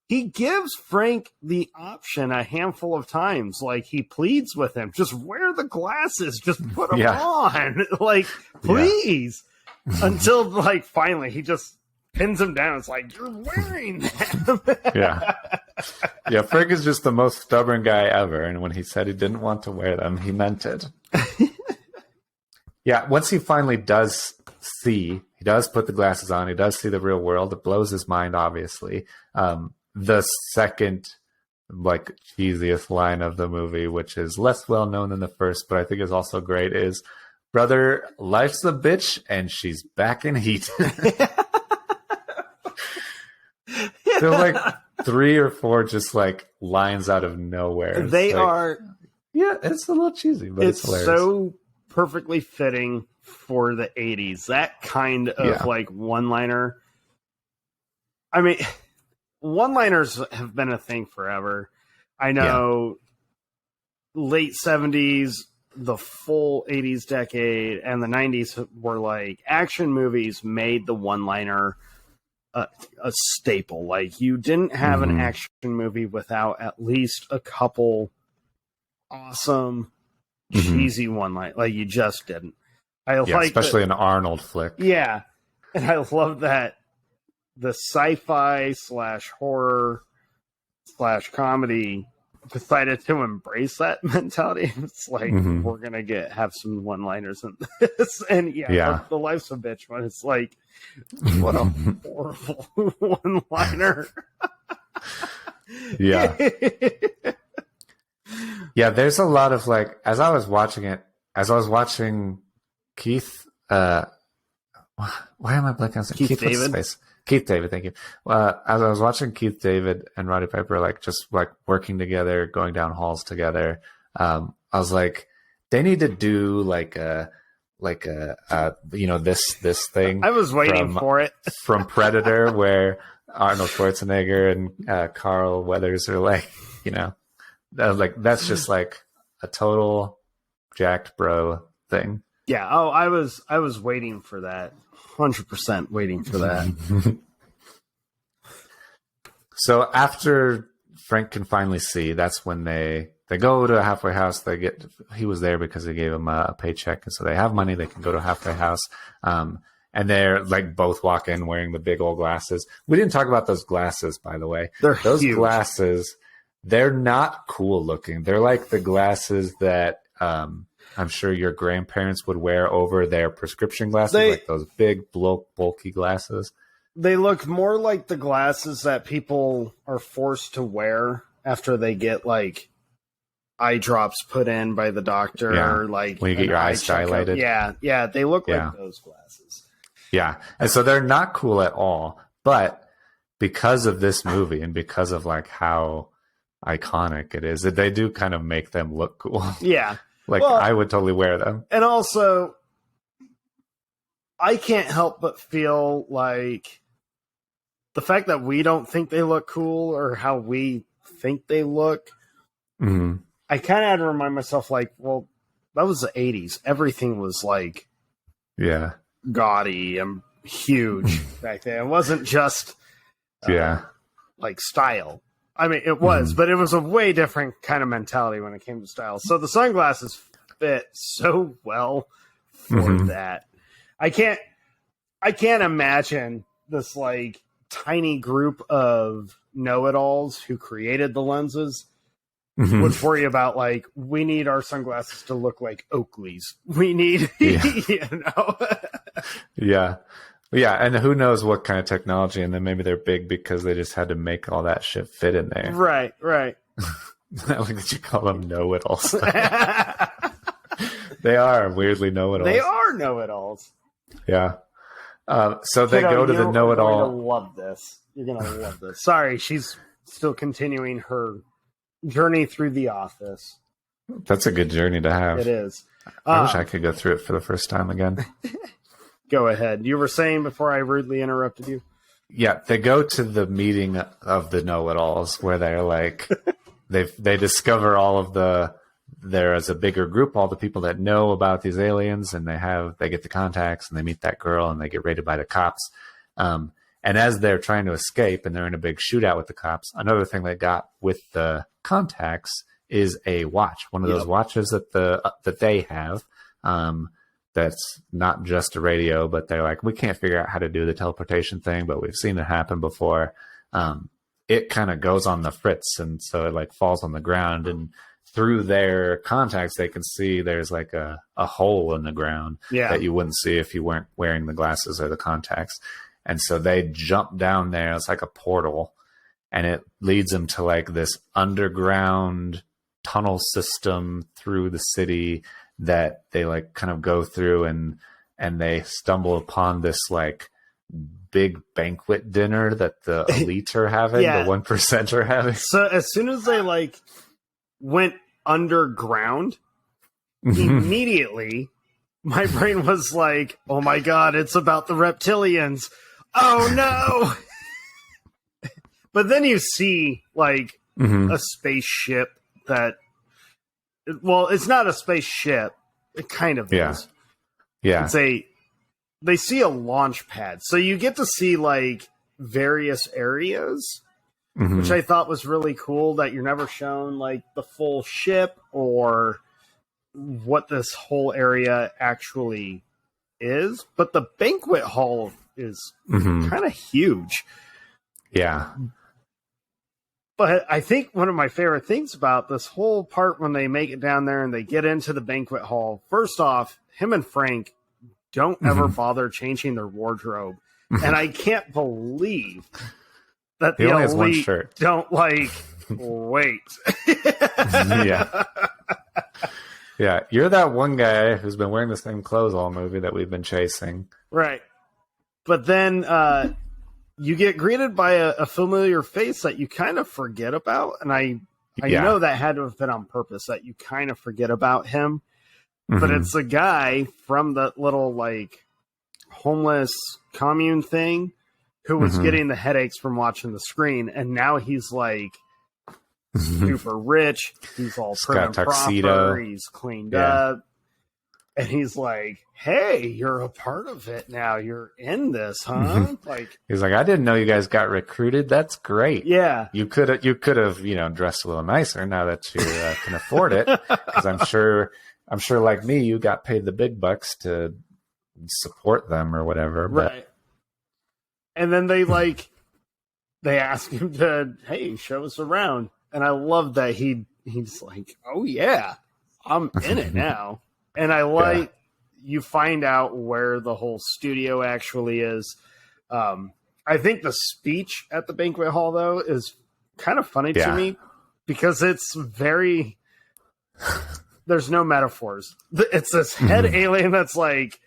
he gives Frank the option a handful of times. Like he pleads with him, just wear the glasses, just put them on. Like, please. Until like finally he just pins him down. It's like, you're wearing them. Frank is just the most stubborn guy ever, and when he said he didn't want to wear them, he meant it. Once he finally does he does put the glasses on, he does see the real world. It blows his mind, obviously. The second like cheesiest line of the movie, which is less well known than the first, but I think is also great, is, brother, life's a bitch and she's back in heat. They're like 3 or 4 just like lines out of nowhere. They are. Yeah, it's a little cheesy, but it's hilarious. So perfectly fitting for the 80s. That kind of like one-liner. I mean, one-liners have been a thing forever. I know late 70s, the full 80s decade, and the 90s were like action movies made the one-liner a staple. Like, you didn't have an action movie without at least a couple awesome, cheesy one-liners. Like, you just didn't. Especially an Arnold flick. Yeah. And I love that the sci-fi / horror / comedy decided to embrace that mentality. It's like, we're going to have some one-liners in this. And the Life's a Bitch one. It's like, what a horrible one-liner. Yeah. Yeah, there's a lot of like, as I was watching Keith, why am I blanking on Keith David? Keith David, thank you. As I was watching Keith David and Roddy Piper, like just like working together, going down halls together, I was like, they need to do like a this thing. I was waiting for it from Predator, where Arnold Schwarzenegger and Carl Weathers are like, that's just like a total jacked bro thing. Yeah. Oh, I was waiting for that. 100% waiting for that. So after Frank can finally see, that's when they go to a halfway house. He was there because they gave him a paycheck, and so they have money. They can go to a halfway house, and they're like both walk in wearing the big old glasses. We didn't talk about those glasses, by the way. Those huge. Glasses, they're not cool looking. They're like the glasses that I'm sure your grandparents would wear over their prescription glasses, like those big, bulky glasses. They look more like the glasses that people are forced to wear after they get like eye drops put in by the doctor, or like when you get your eyes dilated. Yeah, they look like those glasses. Yeah, and so they're not cool at all. But because of this movie and because of like how iconic it is, that they do kind of make them look cool. Yeah. I would totally wear them. And also, I can't help but feel like the fact that we don't think they look cool or how we think they look, I kind of had to remind myself, like, well, that was the 80s. Everything was like gaudy and huge back then. It wasn't just like style. I mean, it was, but it was a way different kind of mentality when it came to style. So the sunglasses fit so well for that. I can't imagine this like tiny group of know-it-alls who created the lenses would worry about like, we need our sunglasses to look like Oakley's. We need, Yeah, and who knows what kind of technology, and then maybe they're big because they just had to make all that shit fit in there. Right. I like that you call them know-it-alls. They are weirdly know-it-alls. They are know-it-alls. Yeah. So they go to the know-it-all. You're going to love this. You're going to love this. Sorry, she's still continuing her journey through The Office. That's a good journey to have. It is. I wish I could go through it for the first time again. Go ahead. You were saying before I rudely interrupted you? Yeah, they go to the meeting of the know-it-alls where they're like, they discover all of there is a bigger group, all the people that know about these aliens, and they get the contacts, and they meet that girl, and they get raided by the cops. And as they're trying to escape, and they're in a big shootout with the cops, another thing they got with the contacts is a watch, one of those watches that they have. That's not just a radio, but they're like, we can't figure out how to do the teleportation thing, but we've seen it happen before. It kind of goes on the fritz, and so it like falls on the ground, and through their contacts, they can see there's like a hole in the ground that you wouldn't see if you weren't wearing the glasses or the contacts. And so they jump down there. It's like a portal, and it leads them to like this underground tunnel system through the city that they like kind of go through, and they stumble upon this like big banquet dinner that the elite are having, the 1% are having. So as soon as they like went underground, immediately my brain was like, oh my God, it's about the reptilians. Oh no. But then you see like a spaceship that, well, it's not a spaceship. It kind of is. Yeah. They see a launch pad. So you get to see like various areas, which I thought was really cool, that you're never shown like the full ship or what this whole area actually is. But the banquet hall is kind of huge. Yeah. But I think one of my favorite things about this whole part, when they make it down there and they get into the banquet hall, first off, him and Frank don't ever bother changing their wardrobe. And I can't believe that the elite don't like, wait. Yeah, you're that one guy who's been wearing the same clothes all movie that we've been chasing. Right. But then you get greeted by a familiar face that you kind of forget about. And I know that had to have been on purpose, that you kind of forget about him. But it's a guy from that little, like, homeless commune thing who was getting the headaches from watching the screen. And now he's, like, super rich. He's all prim and proper. He's cleaned up. And he's like, hey, you're a part of it now. You're in this, huh? Like, he's like, I didn't know you guys got recruited. That's great. Yeah. You could have, dressed a little nicer now that you can afford it. Because I'm sure, like me, you got paid the big bucks to support them or whatever. But... Right. And then they ask him to, hey, show us around. And I love that he's like, oh yeah, I'm in it now. And I like you find out where the whole studio actually is. I think the speech at the banquet hall, though, is kind of funny to me because it's very... There's no metaphors. It's this head alien that's like,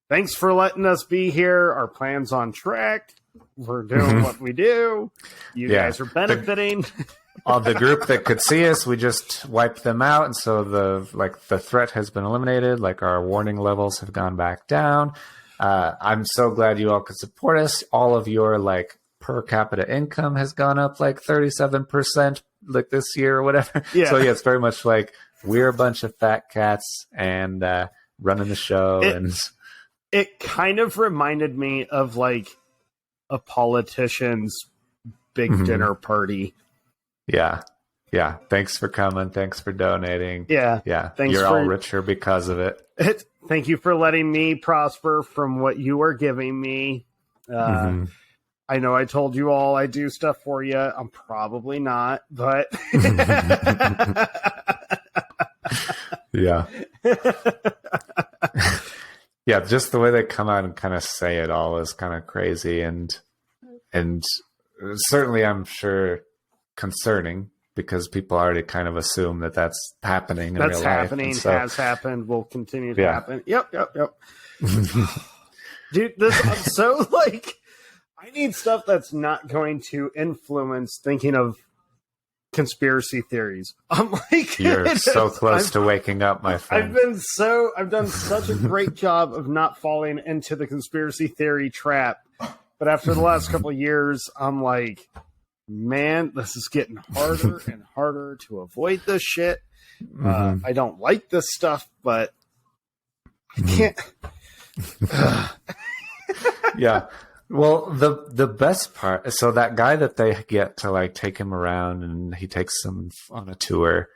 thanks for letting us be here. Our plan's on track. We're doing what we do. You guys are benefiting. The group that could see us, we just wiped them out, and so the threat has been eliminated. Like, our warning levels have gone back down. I'm so glad you all could support us. All of your like per capita income has gone up like 37% like this year or whatever. Yeah. So it's very much like we're a bunch of fat cats and running the show. It kind of reminded me of like a politician's big dinner party. Yeah. Yeah. Thanks for coming. Thanks for donating. Yeah. Yeah. You're all richer because of it. Thank you for letting me prosper from what you are giving me. I know I told you all I do stuff for you. I'm probably not, but yeah. Yeah. Just the way they come out and kind of say it all is kind of crazy. And certainly I'm sure concerning because people already kind of assume that that's happening in real life. That's happening, has happened, will continue to happen. Yep. Dude, I'm so like, I need stuff that's not going to influence thinking of conspiracy theories. I'm like, you're so close to waking up, my friend. I've done such a great job of not falling into the conspiracy theory trap. But after the last couple of years, I'm like, man, this is getting harder and harder to avoid this shit. I don't like this stuff, but I can't. Yeah. Well, the best part, so that guy that they get to like take him around and he takes them on a tour,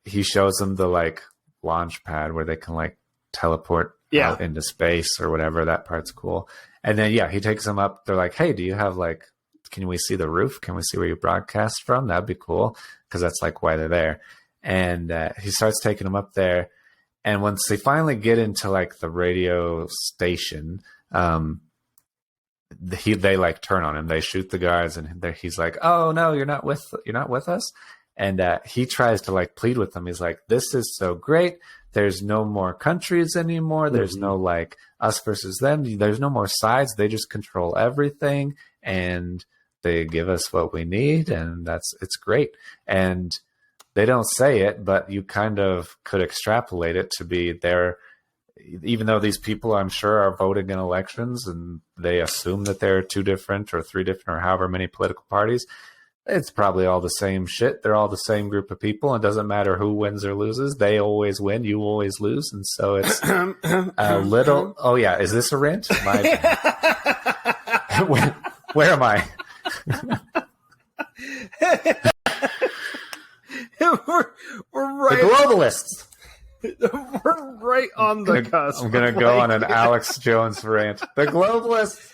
he shows them the like launch pad where they can like teleport out into space or whatever. That part's cool. And then, he takes them up. They're like, hey, do you have like, can we see the roof? Can we see where you broadcast from? That'd be cool. Cause that's like why they're there. And he starts taking them up there. And once they finally get into like the radio station, they like turn on him. They shoot the guards, and he's like, "Oh no, you're not with us." And he tries to like plead with them. He's like, "This is so great. There's no more countries anymore. There's no like us versus them. There's no more sides. They just control everything, and they give us what we need, and it's great." And they don't say it, but you kind of could extrapolate it to be even though these people, I'm sure, are voting in elections and they assume that there are 2 different or 3 different or however many political parties, it's probably all the same shit. They're all the same group of people. It doesn't matter who wins or loses. They always win. You always lose. And so it's a little... Oh, yeah. Is this a rant? Where am I? we're right. The globalists. We're right on the cusp. I'm going to go on an Alex Jones rant. The globalists.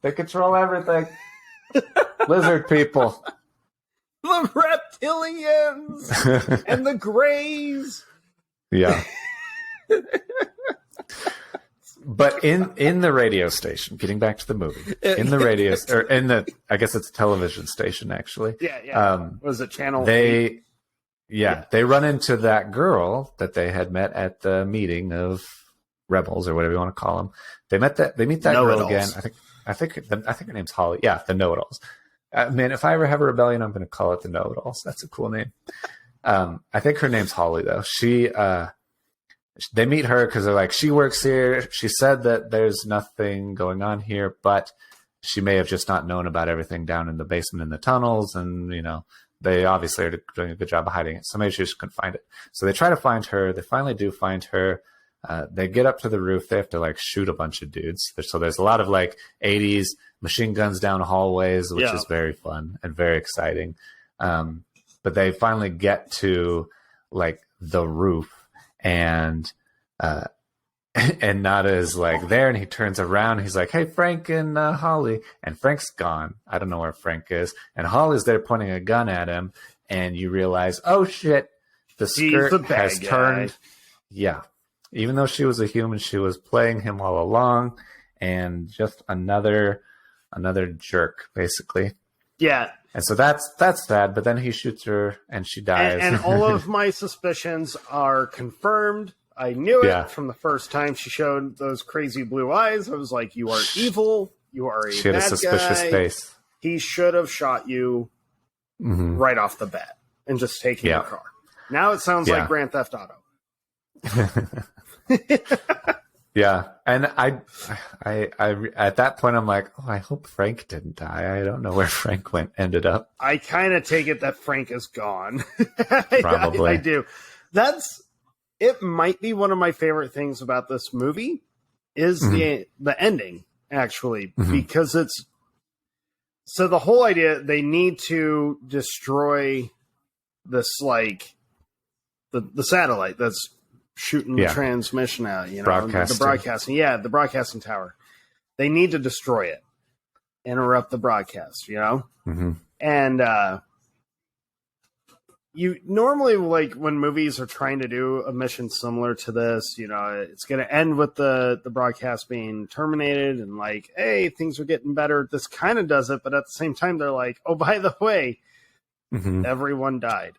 They control everything. Lizard people. The reptilians and the Greys. Yeah. But in the radio station, getting back to the movie, in the radio, or in the, I guess it's a television station, actually. Yeah. Was it Channel 8? They run into that girl that they had met at the meeting of rebels, or whatever you want to call them. They meet that girl again. I think her name's Holly. Yeah, the Know-It-Alls. Man, if I ever have a rebellion, I'm going to call it the Know-It-Alls. That's a cool name. I think her name's Holly, though. They meet her because they're like, she works here. She said that there's nothing going on here, but she may have just not known about everything down in the basement in the tunnels. And, they obviously are doing a good job of hiding it. So maybe she just couldn't find it. So they try to find her. They finally do find her. They get up to the roof. They have to shoot a bunch of dudes. So there's a lot of 80s machine guns down hallways, which is very fun and very exciting. But they finally get to the roof, and Nada is there, and he turns around. And he's like, "Hey, Frank and Holly," and Frank's gone. I don't know where Frank is, and Holly's there pointing a gun at him, and you realize, oh shit, the skirt has turned. Yeah. Even though she was a human, she was playing him all along, and just another jerk, basically. Yeah. And so that's sad, but then he shoots her, and she dies. And all of my suspicions are confirmed. I knew it from the first time she showed those crazy blue eyes. I was like, you are evil. You are a bad guy. She had a suspicious face. He should have shot you right off the bat and just taken your car. Now it sounds like Grand Theft Auto. Yeah, and I at that point I'm like, oh, I hope Frank didn't die. I don't know where Frank ended up. I kind of take it that Frank is gone. Probably, I do. It might be one of my favorite things about this movie is the ending, actually, because it's so the whole idea they need to destroy this the satellite that's shooting the transmission out, the broadcasting. Yeah, the broadcasting tower. They need to destroy it, interrupt the broadcast, And you normally, when movies are trying to do a mission similar to this, it's going to end with the broadcast being terminated and hey, things are getting better. This kind of does it, but at the same time, they're like, oh, by the way, everyone died.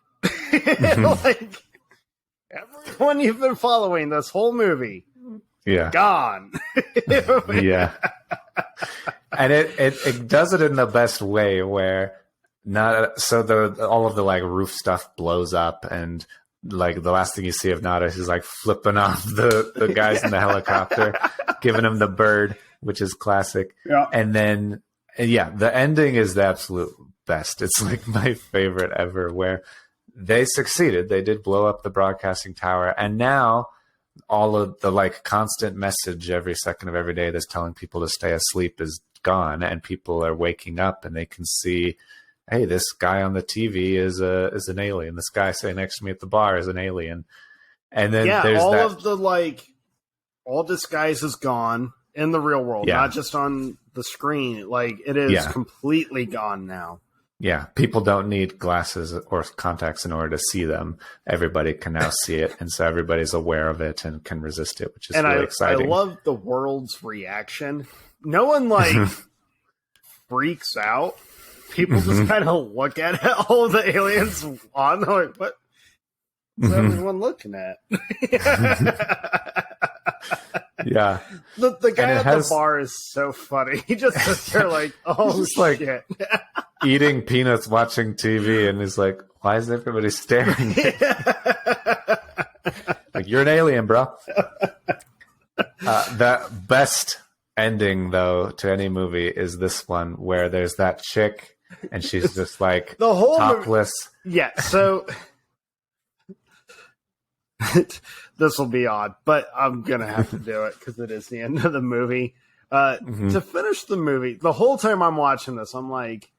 Everyone you've been following this whole movie, gone. Yeah, and it does it in the best way where all of the roof stuff blows up, and the last thing you see of Nada is flipping off the guys in the helicopter, giving him the bird, which is classic. Yeah, and then the ending is the absolute best. It's my favorite ever, where they succeeded. They did blow up the broadcasting tower. And now all of the constant message every second of every day that's telling people to stay asleep is gone. And people are waking up and they can see, hey, this guy on the TV is an alien. This guy sitting next to me at the bar is an alien. And then there's all disguise is gone in the real world, not just on the screen. It is completely gone now. Yeah, people don't need glasses or contacts in order to see them. Everybody can now see it, and so everybody's aware of it and can resist it, which is really exciting. I love the world's reaction. No one freaks out. People just kind of look at it. All the aliens on, they're like, what is everyone looking at? Yeah. The guy at the bar is so funny. He just sits there oh, shit. Eating peanuts, watching TV, and he's like, why is everybody staring at you? You're an alien, bro. The best ending, though, to any movie is this one where there's that chick and she's just like the whole topless. Yeah, so this will be odd, but I'm going to have to do it because it is the end of the movie. To finish the movie, the whole time I'm watching this, I'm like,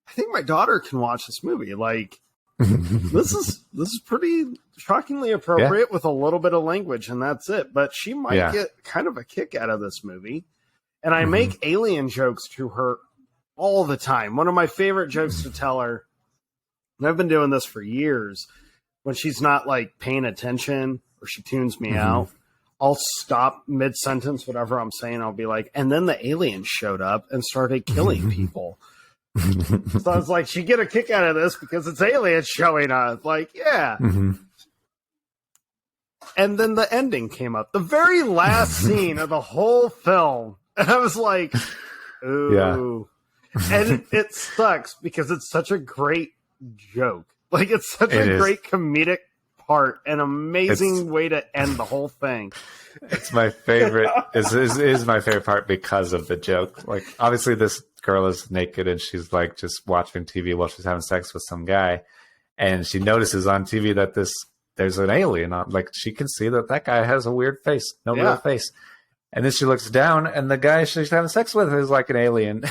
I think my daughter can watch this movie. Like, this is pretty shockingly appropriate with a little bit of language, and that's it. But she might get kind of a kick out of this movie. And I make alien jokes to her all the time. One of my favorite jokes to tell her, and I've been doing this for years, when she's not like paying attention or she tunes me out, I'll stop mid-sentence, whatever I'm saying. I'll be like, and then the aliens showed up and started killing people. So I was like, she get a kick out of this because it's aliens showing up. Like, yeah. And then the ending came up. The very last scene of the whole film. And I was like, ooh. Yeah. And it sucks because it's such a great joke. Like, it's such a great comedic part, an amazing way to end the whole thing. It's my favorite. Is my favorite part because of the joke. Like, obviously, this girl is naked and she's like just watching TV while she's having sex with some guy, and she notices on TV that there's an alien on. Like, she can see that guy has a weird face, no real face. And then she looks down, and the guy she's having sex with is like an alien,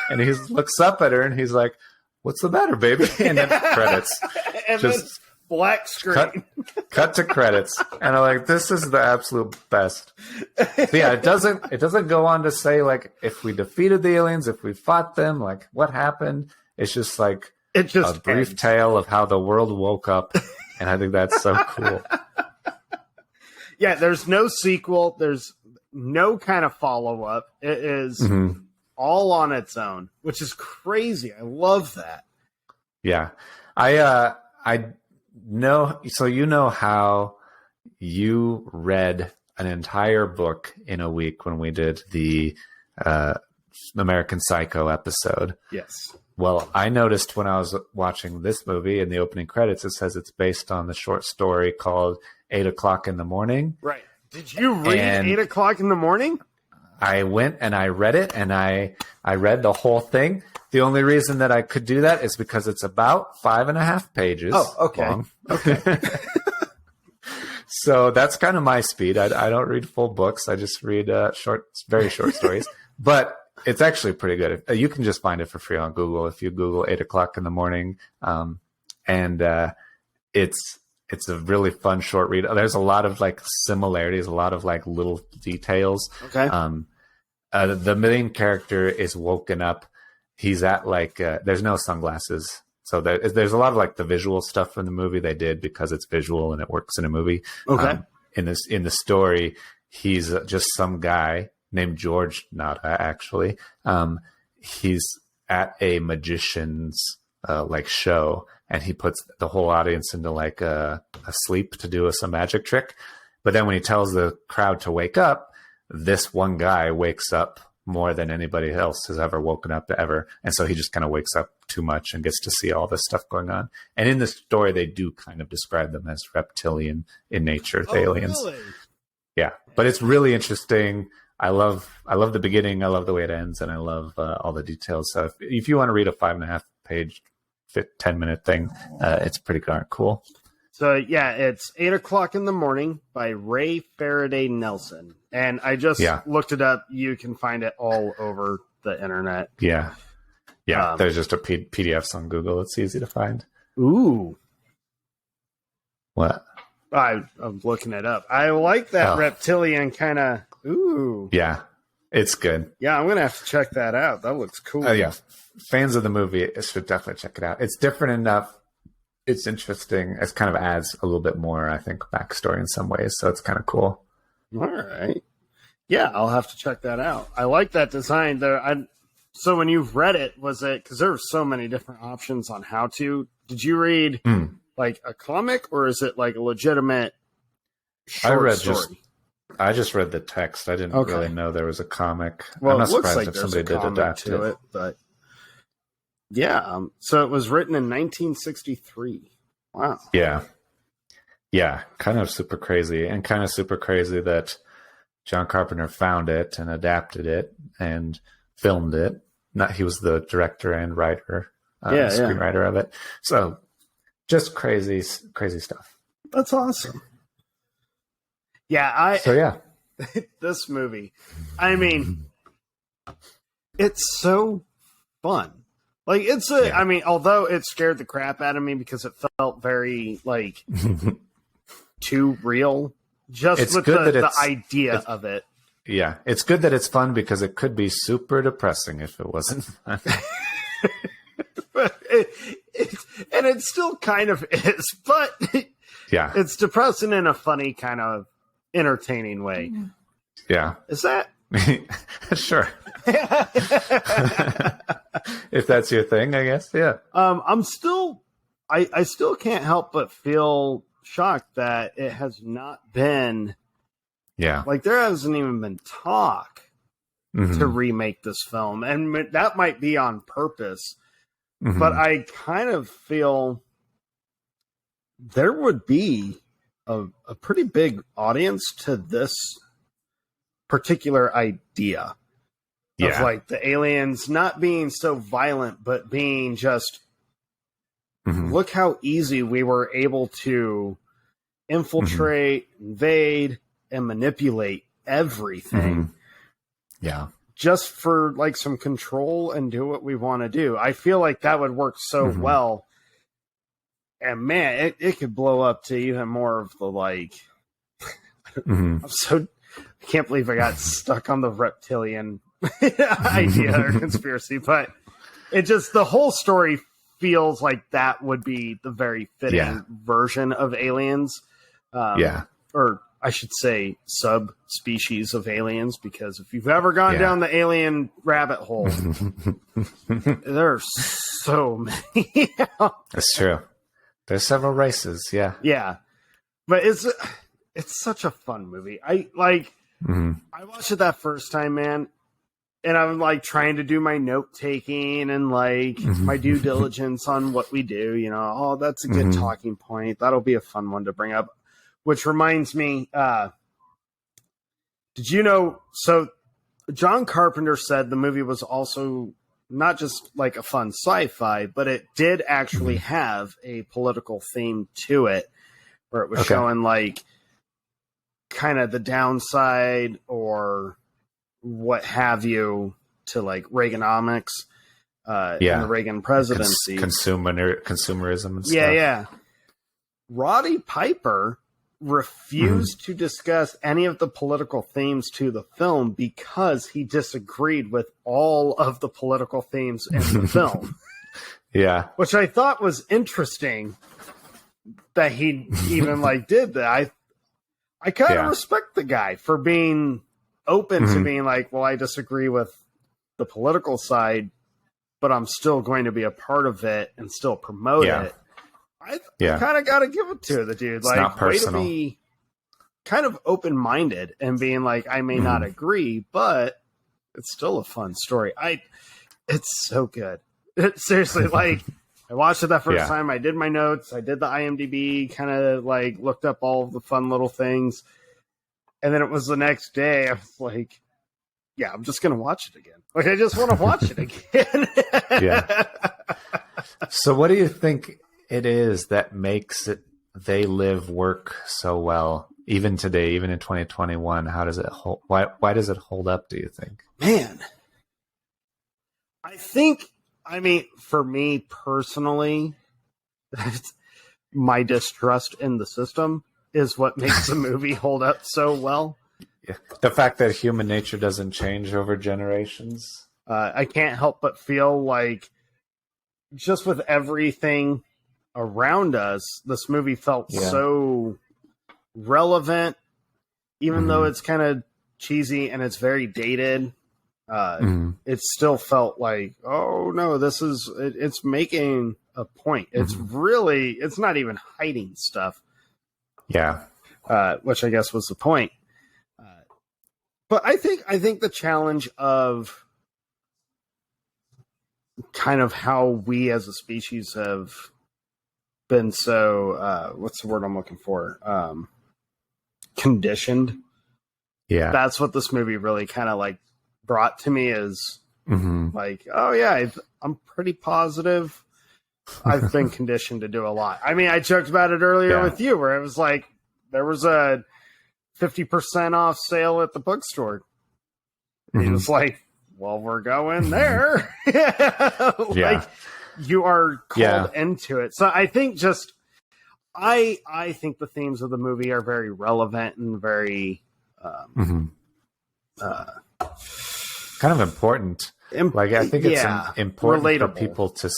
and he looks up at her and he's like, "What's the matter, baby?" And then credits. And just then black screen. Cut to credits. And I'm like, this is the absolute best. But yeah, it doesn't go on to say like if we defeated the aliens, if we fought them, like what happened. It's just like a brief tale of how the world woke up. And I think that's so cool. Yeah, there's no sequel. There's no kind of follow-up. It is all on its own, which is crazy. I love that. Yeah. I know. So you know how you read an entire book in a week when we did the American Psycho episode. Yes. Well, I noticed when I was watching this movie in the opening credits, it says it's based on the short story called 8 o'clock in the morning. Right. Did you read 8 o'clock in the morning? I went and I read it, and I read the whole thing. The only reason that I could do that is because it's about 5.5 pages. Oh, okay. Long. Okay. So that's kind of my speed. I don't read full books. I just read very short stories. But it's actually pretty good. You can just find it for free on Google if you Google 8 o'clock in the morning. It's a really fun short read. There's a lot of like similarities, a lot of like little details. Okay. The main character is woken up. He's at like there's no sunglasses, so there's a lot of like the visual stuff from the movie they did because it's visual and it works in a movie. Okay. In the story, he's just some guy named George Nada. Actually, he's at a magician's like show. And he puts the whole audience into like a sleep to do some magic trick. But then when he tells the crowd to wake up, this one guy wakes up more than anybody else has ever woken up ever. And so he just kind of wakes up too much and gets to see all this stuff going on. And in the story, they do kind of describe them as reptilian in nature, the aliens. Really? Yeah. But it's really interesting. I love the beginning. I love the way it ends. And I love all the details. So if you want to read a 5.5 page 10-minute thing, it's pretty darn cool. So yeah, it's 8 o'clock in the morning by Ray Faraday Nelson, and I just looked it up. You can find it all over the internet. Yeah. There's just a PDFs on Google. It's easy to find. Ooh, what? I'm looking it up. I like that reptilian kind of. Ooh, yeah, it's good. Yeah, I'm gonna have to check that out. That looks cool. Yeah. Fans of the movie should definitely check it out. It's different enough. It's interesting. It kind of adds a little bit more, I think, backstory in some ways. So it's kind of cool. All right. Yeah, I'll have to check that out. I like that design there. So when you've read it, was it, because there are so many different options on how to, did you read like a comic or is it like a legitimate short story? I just read the text. I didn't really know there was a comic. Well, I'm not it looks surprised like if somebody did adapt to it, but yeah. So it was written in 1963. Wow. Yeah. Kind of super crazy, and kind of super crazy that John Carpenter found it and adapted it and filmed it. He was the director and writer, screenwriter of it. So just crazy stuff. That's awesome. Yeah, this movie, I mean, it's so fun. Like I mean, although it scared the crap out of me because it felt very like too real. Just with the idea of it. Yeah, it's good that it's fun because it could be super depressing if it wasn't fun. And it still kind of is, but yeah, it's depressing in a funny kind of entertaining way. Yeah. Is that? Sure. If that's your thing, I guess. Yeah. I still can't help but feel shocked that it has not been. Yeah. Like there hasn't even been talk to remake this film. And that might be on purpose. But I kind of feel there would be a pretty big audience to this particular idea of like the aliens not being so violent, but being just look how easy we were able to infiltrate, invade, and manipulate everything. Yeah. Just for like some control and do what we want to do. I feel like that would work so well. And man, it could blow up to even more of the like. I can't believe I got stuck on the reptilian idea or conspiracy, but it just the whole story feels like that would be the very fitting version of aliens. Or I should say subspecies of aliens, because if you've ever gone down the alien rabbit hole, there are so many. That's true. There's several races. Yeah. Yeah. But it's such a fun movie. I watched it that first time, man. And I'm like trying to do my note taking and like my due diligence on what we do, you know, oh, that's a good talking point. That'll be a fun one to bring up. Which reminds me, did you know, so John Carpenter said the movie was also not just like a fun sci-fi, but it did actually have a political theme to it, where it was showing like kind of the downside or what have you to like Reaganomics in the Reagan presidency. Consumerism and stuff. Yeah. Roddy Piper refused to discuss any of the political themes to the film because he disagreed with all of the political themes in the film. Yeah. Which I thought was interesting that he even like did that. I kind of respect the guy for being open to being like, well, I disagree with the political side, but I'm still going to be a part of it and still promote it. I kind of got to give it to the dude. It's like, not personal. Way to be kind of open-minded and being like, I may not agree, but it's still a fun story. It's so good. Seriously, like, I watched it that first time. I did my notes. I did the IMDb, kind of like looked up all of the fun little things. And then it was the next day. I was like, yeah, I'm just going to watch it again. Like, I just want to watch it again. So what do you think it is that makes it They Live work so well, even today, even in 2021? How does it hold? Why does it hold up, do you think? Man, I mean, for me personally, my distrust in the system is what makes the movie hold up so well. Yeah. The fact that human nature doesn't change over generations. I can't help but feel like just with everything around us, this movie felt so relevant, even though it's kind of cheesy and it's very dated. It still felt like, oh no, it's making a point. It's really, it's not even hiding stuff. Yeah. Which I guess was the point. But I think the challenge of kind of how we as a species have been so, what's the word I'm looking for? Conditioned Yeah. That's what this movie really kind of like brought to me is like, oh yeah, I'm pretty positive I've been conditioned to do a lot. I mean, I joked about it earlier with you where it was like there was a 50% off sale at the bookstore. He was like, well, we're going there. Like you are called into it. So I think just I think the themes of the movie are very relevant and very kind of important. Like I think it's important relatable. For people to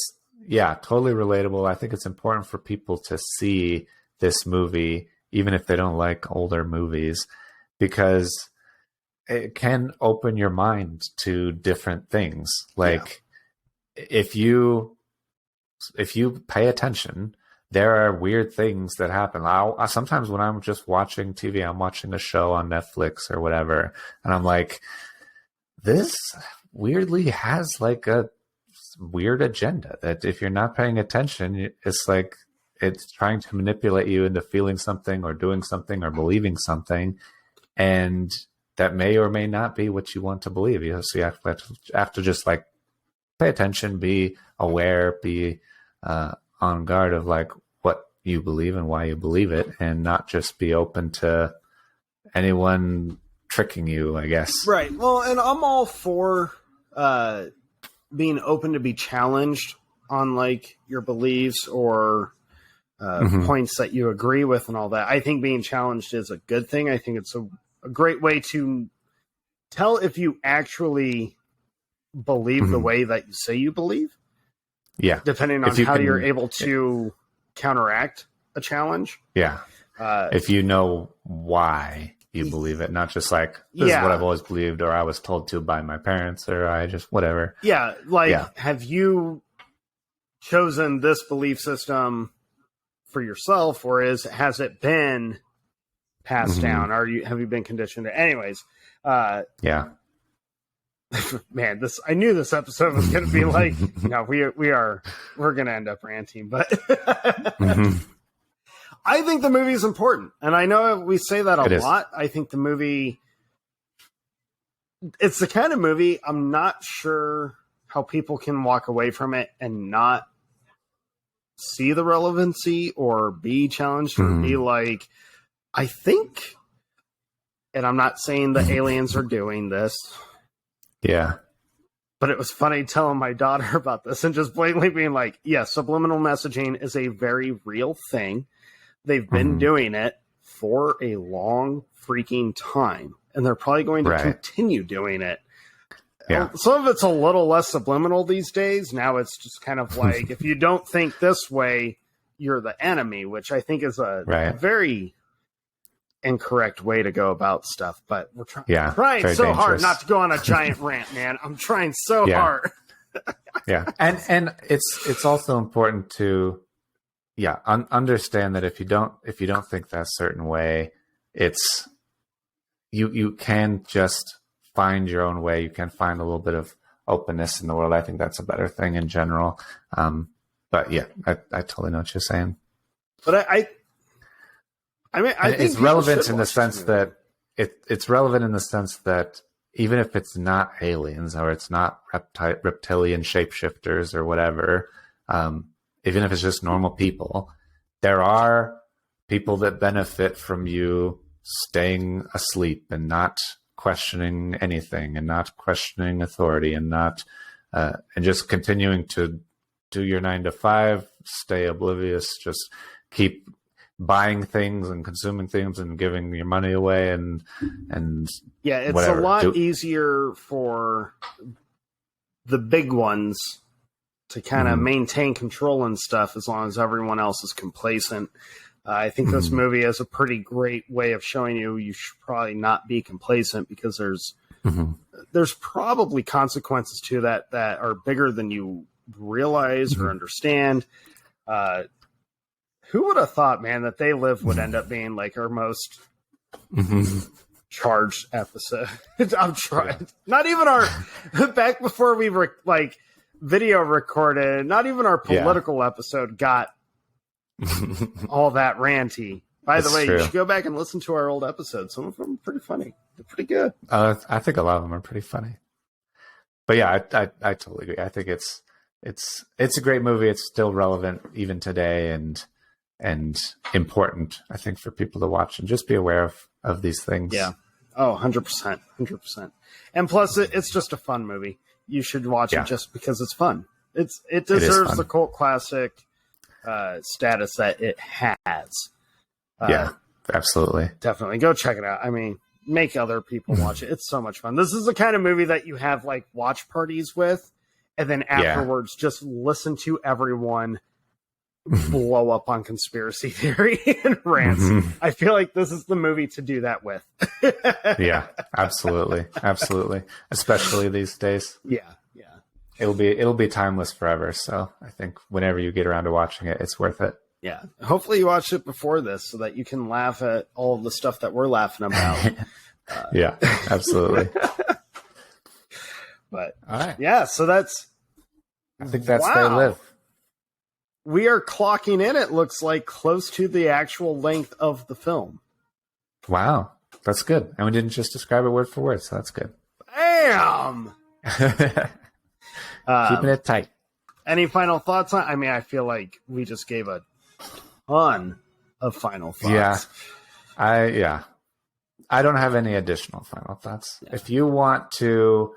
totally relatable. I think it's important for people to see this movie even if they don't like older movies, because it can open your mind to different things. Like if you pay attention, there are weird things that happen. Sometimes when I'm just watching TV, I'm watching a show on Netflix or whatever, and I'm like, this weirdly has like a weird agenda that if you're not paying attention, it's like it's trying to manipulate you into feeling something or doing something or believing something. And that may or may not be what you want to believe. So you have to just like pay attention, be aware, be on guard of like what you believe and why you believe it, and not just be open to anyone tricking you, I guess. Right. Well, and I'm all for being open to be challenged on like your beliefs or points that you agree with and all that. I think being challenged is a good thing. I think it's a great way to tell if you actually believe the way that you say you believe. Yeah. Depending on how you're able to counteract a challenge. Yeah. If you know why you believe it, not just like, this is what I've always believed, or I was told to by my parents, or I just, whatever. Yeah. Like, have you chosen this belief system for yourself, or has it been passed down? Have you been conditioned to? Anyways. Man, I knew this episode was going to be like, no, we're going to end up ranting, but I think the movie is important. And I know we say that a lot. I think the movie, it's the kind of movie I'm not sure how people can walk away from it and not see the relevancy or be challenged or be like, I think, and I'm not saying the aliens are doing this. Yeah. But it was funny telling my daughter about this and just blatantly being like, yes, subliminal messaging is a very real thing. They've been doing it for a long freaking time, and they're probably going to continue doing it. Yeah. Some of it's a little less subliminal these days. Now it's just kind of like, if you don't think this way, you're the enemy, which I think is a very incorrect way to go about stuff. But we're trying so hard not to go on a giant rant, man. I'm trying so hard. And it's also important to understand that if you don't think that certain way, it's you can just find your own way. You can find a little bit of openness in the world. I think that's a better thing in general. But yeah, I totally know what you're saying. But I mean, I think it's relevant in the sense that it's relevant in the sense that even if it's not aliens or it's not reptilian shapeshifters or whatever, even if it's just normal people, there are people that benefit from you staying asleep and not questioning anything and not questioning authority and not and just continuing to do your 9 to 5, stay oblivious, just keep buying things and consuming things and giving your money away and it's whatever. A lot easier for the big ones to kind of maintain control and stuff as long as everyone else is complacent. I think this movie has a pretty great way of showing you should probably not be complacent, because there's probably consequences to that are bigger than you realize or understand. Who would have thought, man, that They Live would end up being like our most charged episode? I'm trying. Not even our back before we were like video recorded. Not even our political episode got all that ranty. By the way, you should go back and listen to our old episodes. Some of them are pretty funny. They're pretty good. I think a lot of them are pretty funny. But yeah, I totally agree. I think it's a great movie. It's still relevant even today and important, I think, for people to watch and just be aware of these things. Yeah. Oh, 100%. 100%. And plus, it's just a fun movie. You should watch it just because it's fun. It deserves the cult classic status that it has. Yeah, absolutely. Definitely. Go check it out. I mean, make other people watch it. It's so much fun. This is the kind of movie that you have like watch parties with, and then afterwards just listen to everyone blow up on conspiracy theory and rants. I feel like this is the movie to do that with. Yeah, absolutely. Absolutely. Especially these days. Yeah. It'll be timeless forever. So I think whenever you get around to watching it, it's worth it. Yeah. Hopefully you watched it before this so that you can laugh at all of the stuff that we're laughing about. Yeah, absolutely. But all right. Yeah, so I think that's They Live. We are clocking in, it looks like, close to the actual length of the film. Wow. That's good. And we didn't just describe it word for word, so that's good. Bam! Keeping it tight. Any final thoughts on? I mean, I feel like we just gave a ton of final thoughts. Yeah. I don't have any additional final thoughts. Yeah. If you want to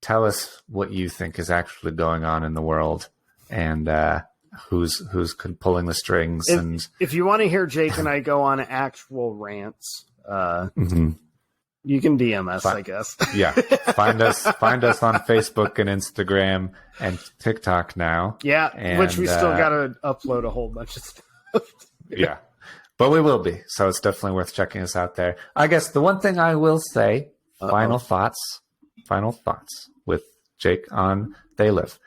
tell us what you think is actually going on in the world and who's pulling the strings, if you want to hear Jake and I go on actual rants, you can DM us, I guess. Yeah. Find us on Facebook and Instagram and TikTok now. Yeah, and, which we still got to upload a whole bunch of stuff. Yeah. But we will be. So it's definitely worth checking us out there. I guess the one thing I will say, final thoughts with Jake on They Live.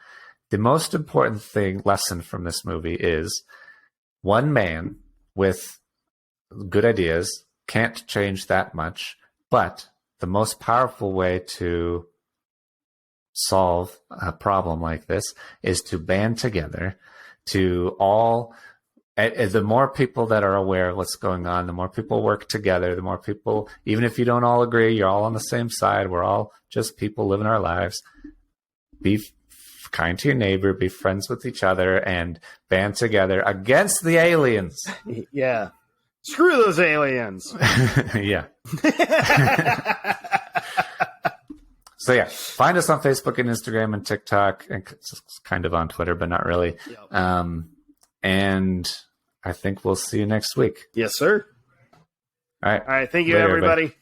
The most important lesson from this movie is one man with good ideas can't change that much. But the most powerful way to solve a problem like this is to band together, to all, the more people that are aware of what's going on, the more people work together, the more people, even if you don't all agree, you're all on the same side, we're all just people living our lives. Be kind to your neighbor, be friends with each other, and band together against the aliens. Yeah. Screw those aliens. Yeah. So yeah, find us on Facebook and Instagram and TikTok, and kind of on Twitter, but not really. Yep. And I think we'll see you next week. Yes, sir. All right. All right. Thank you, everybody.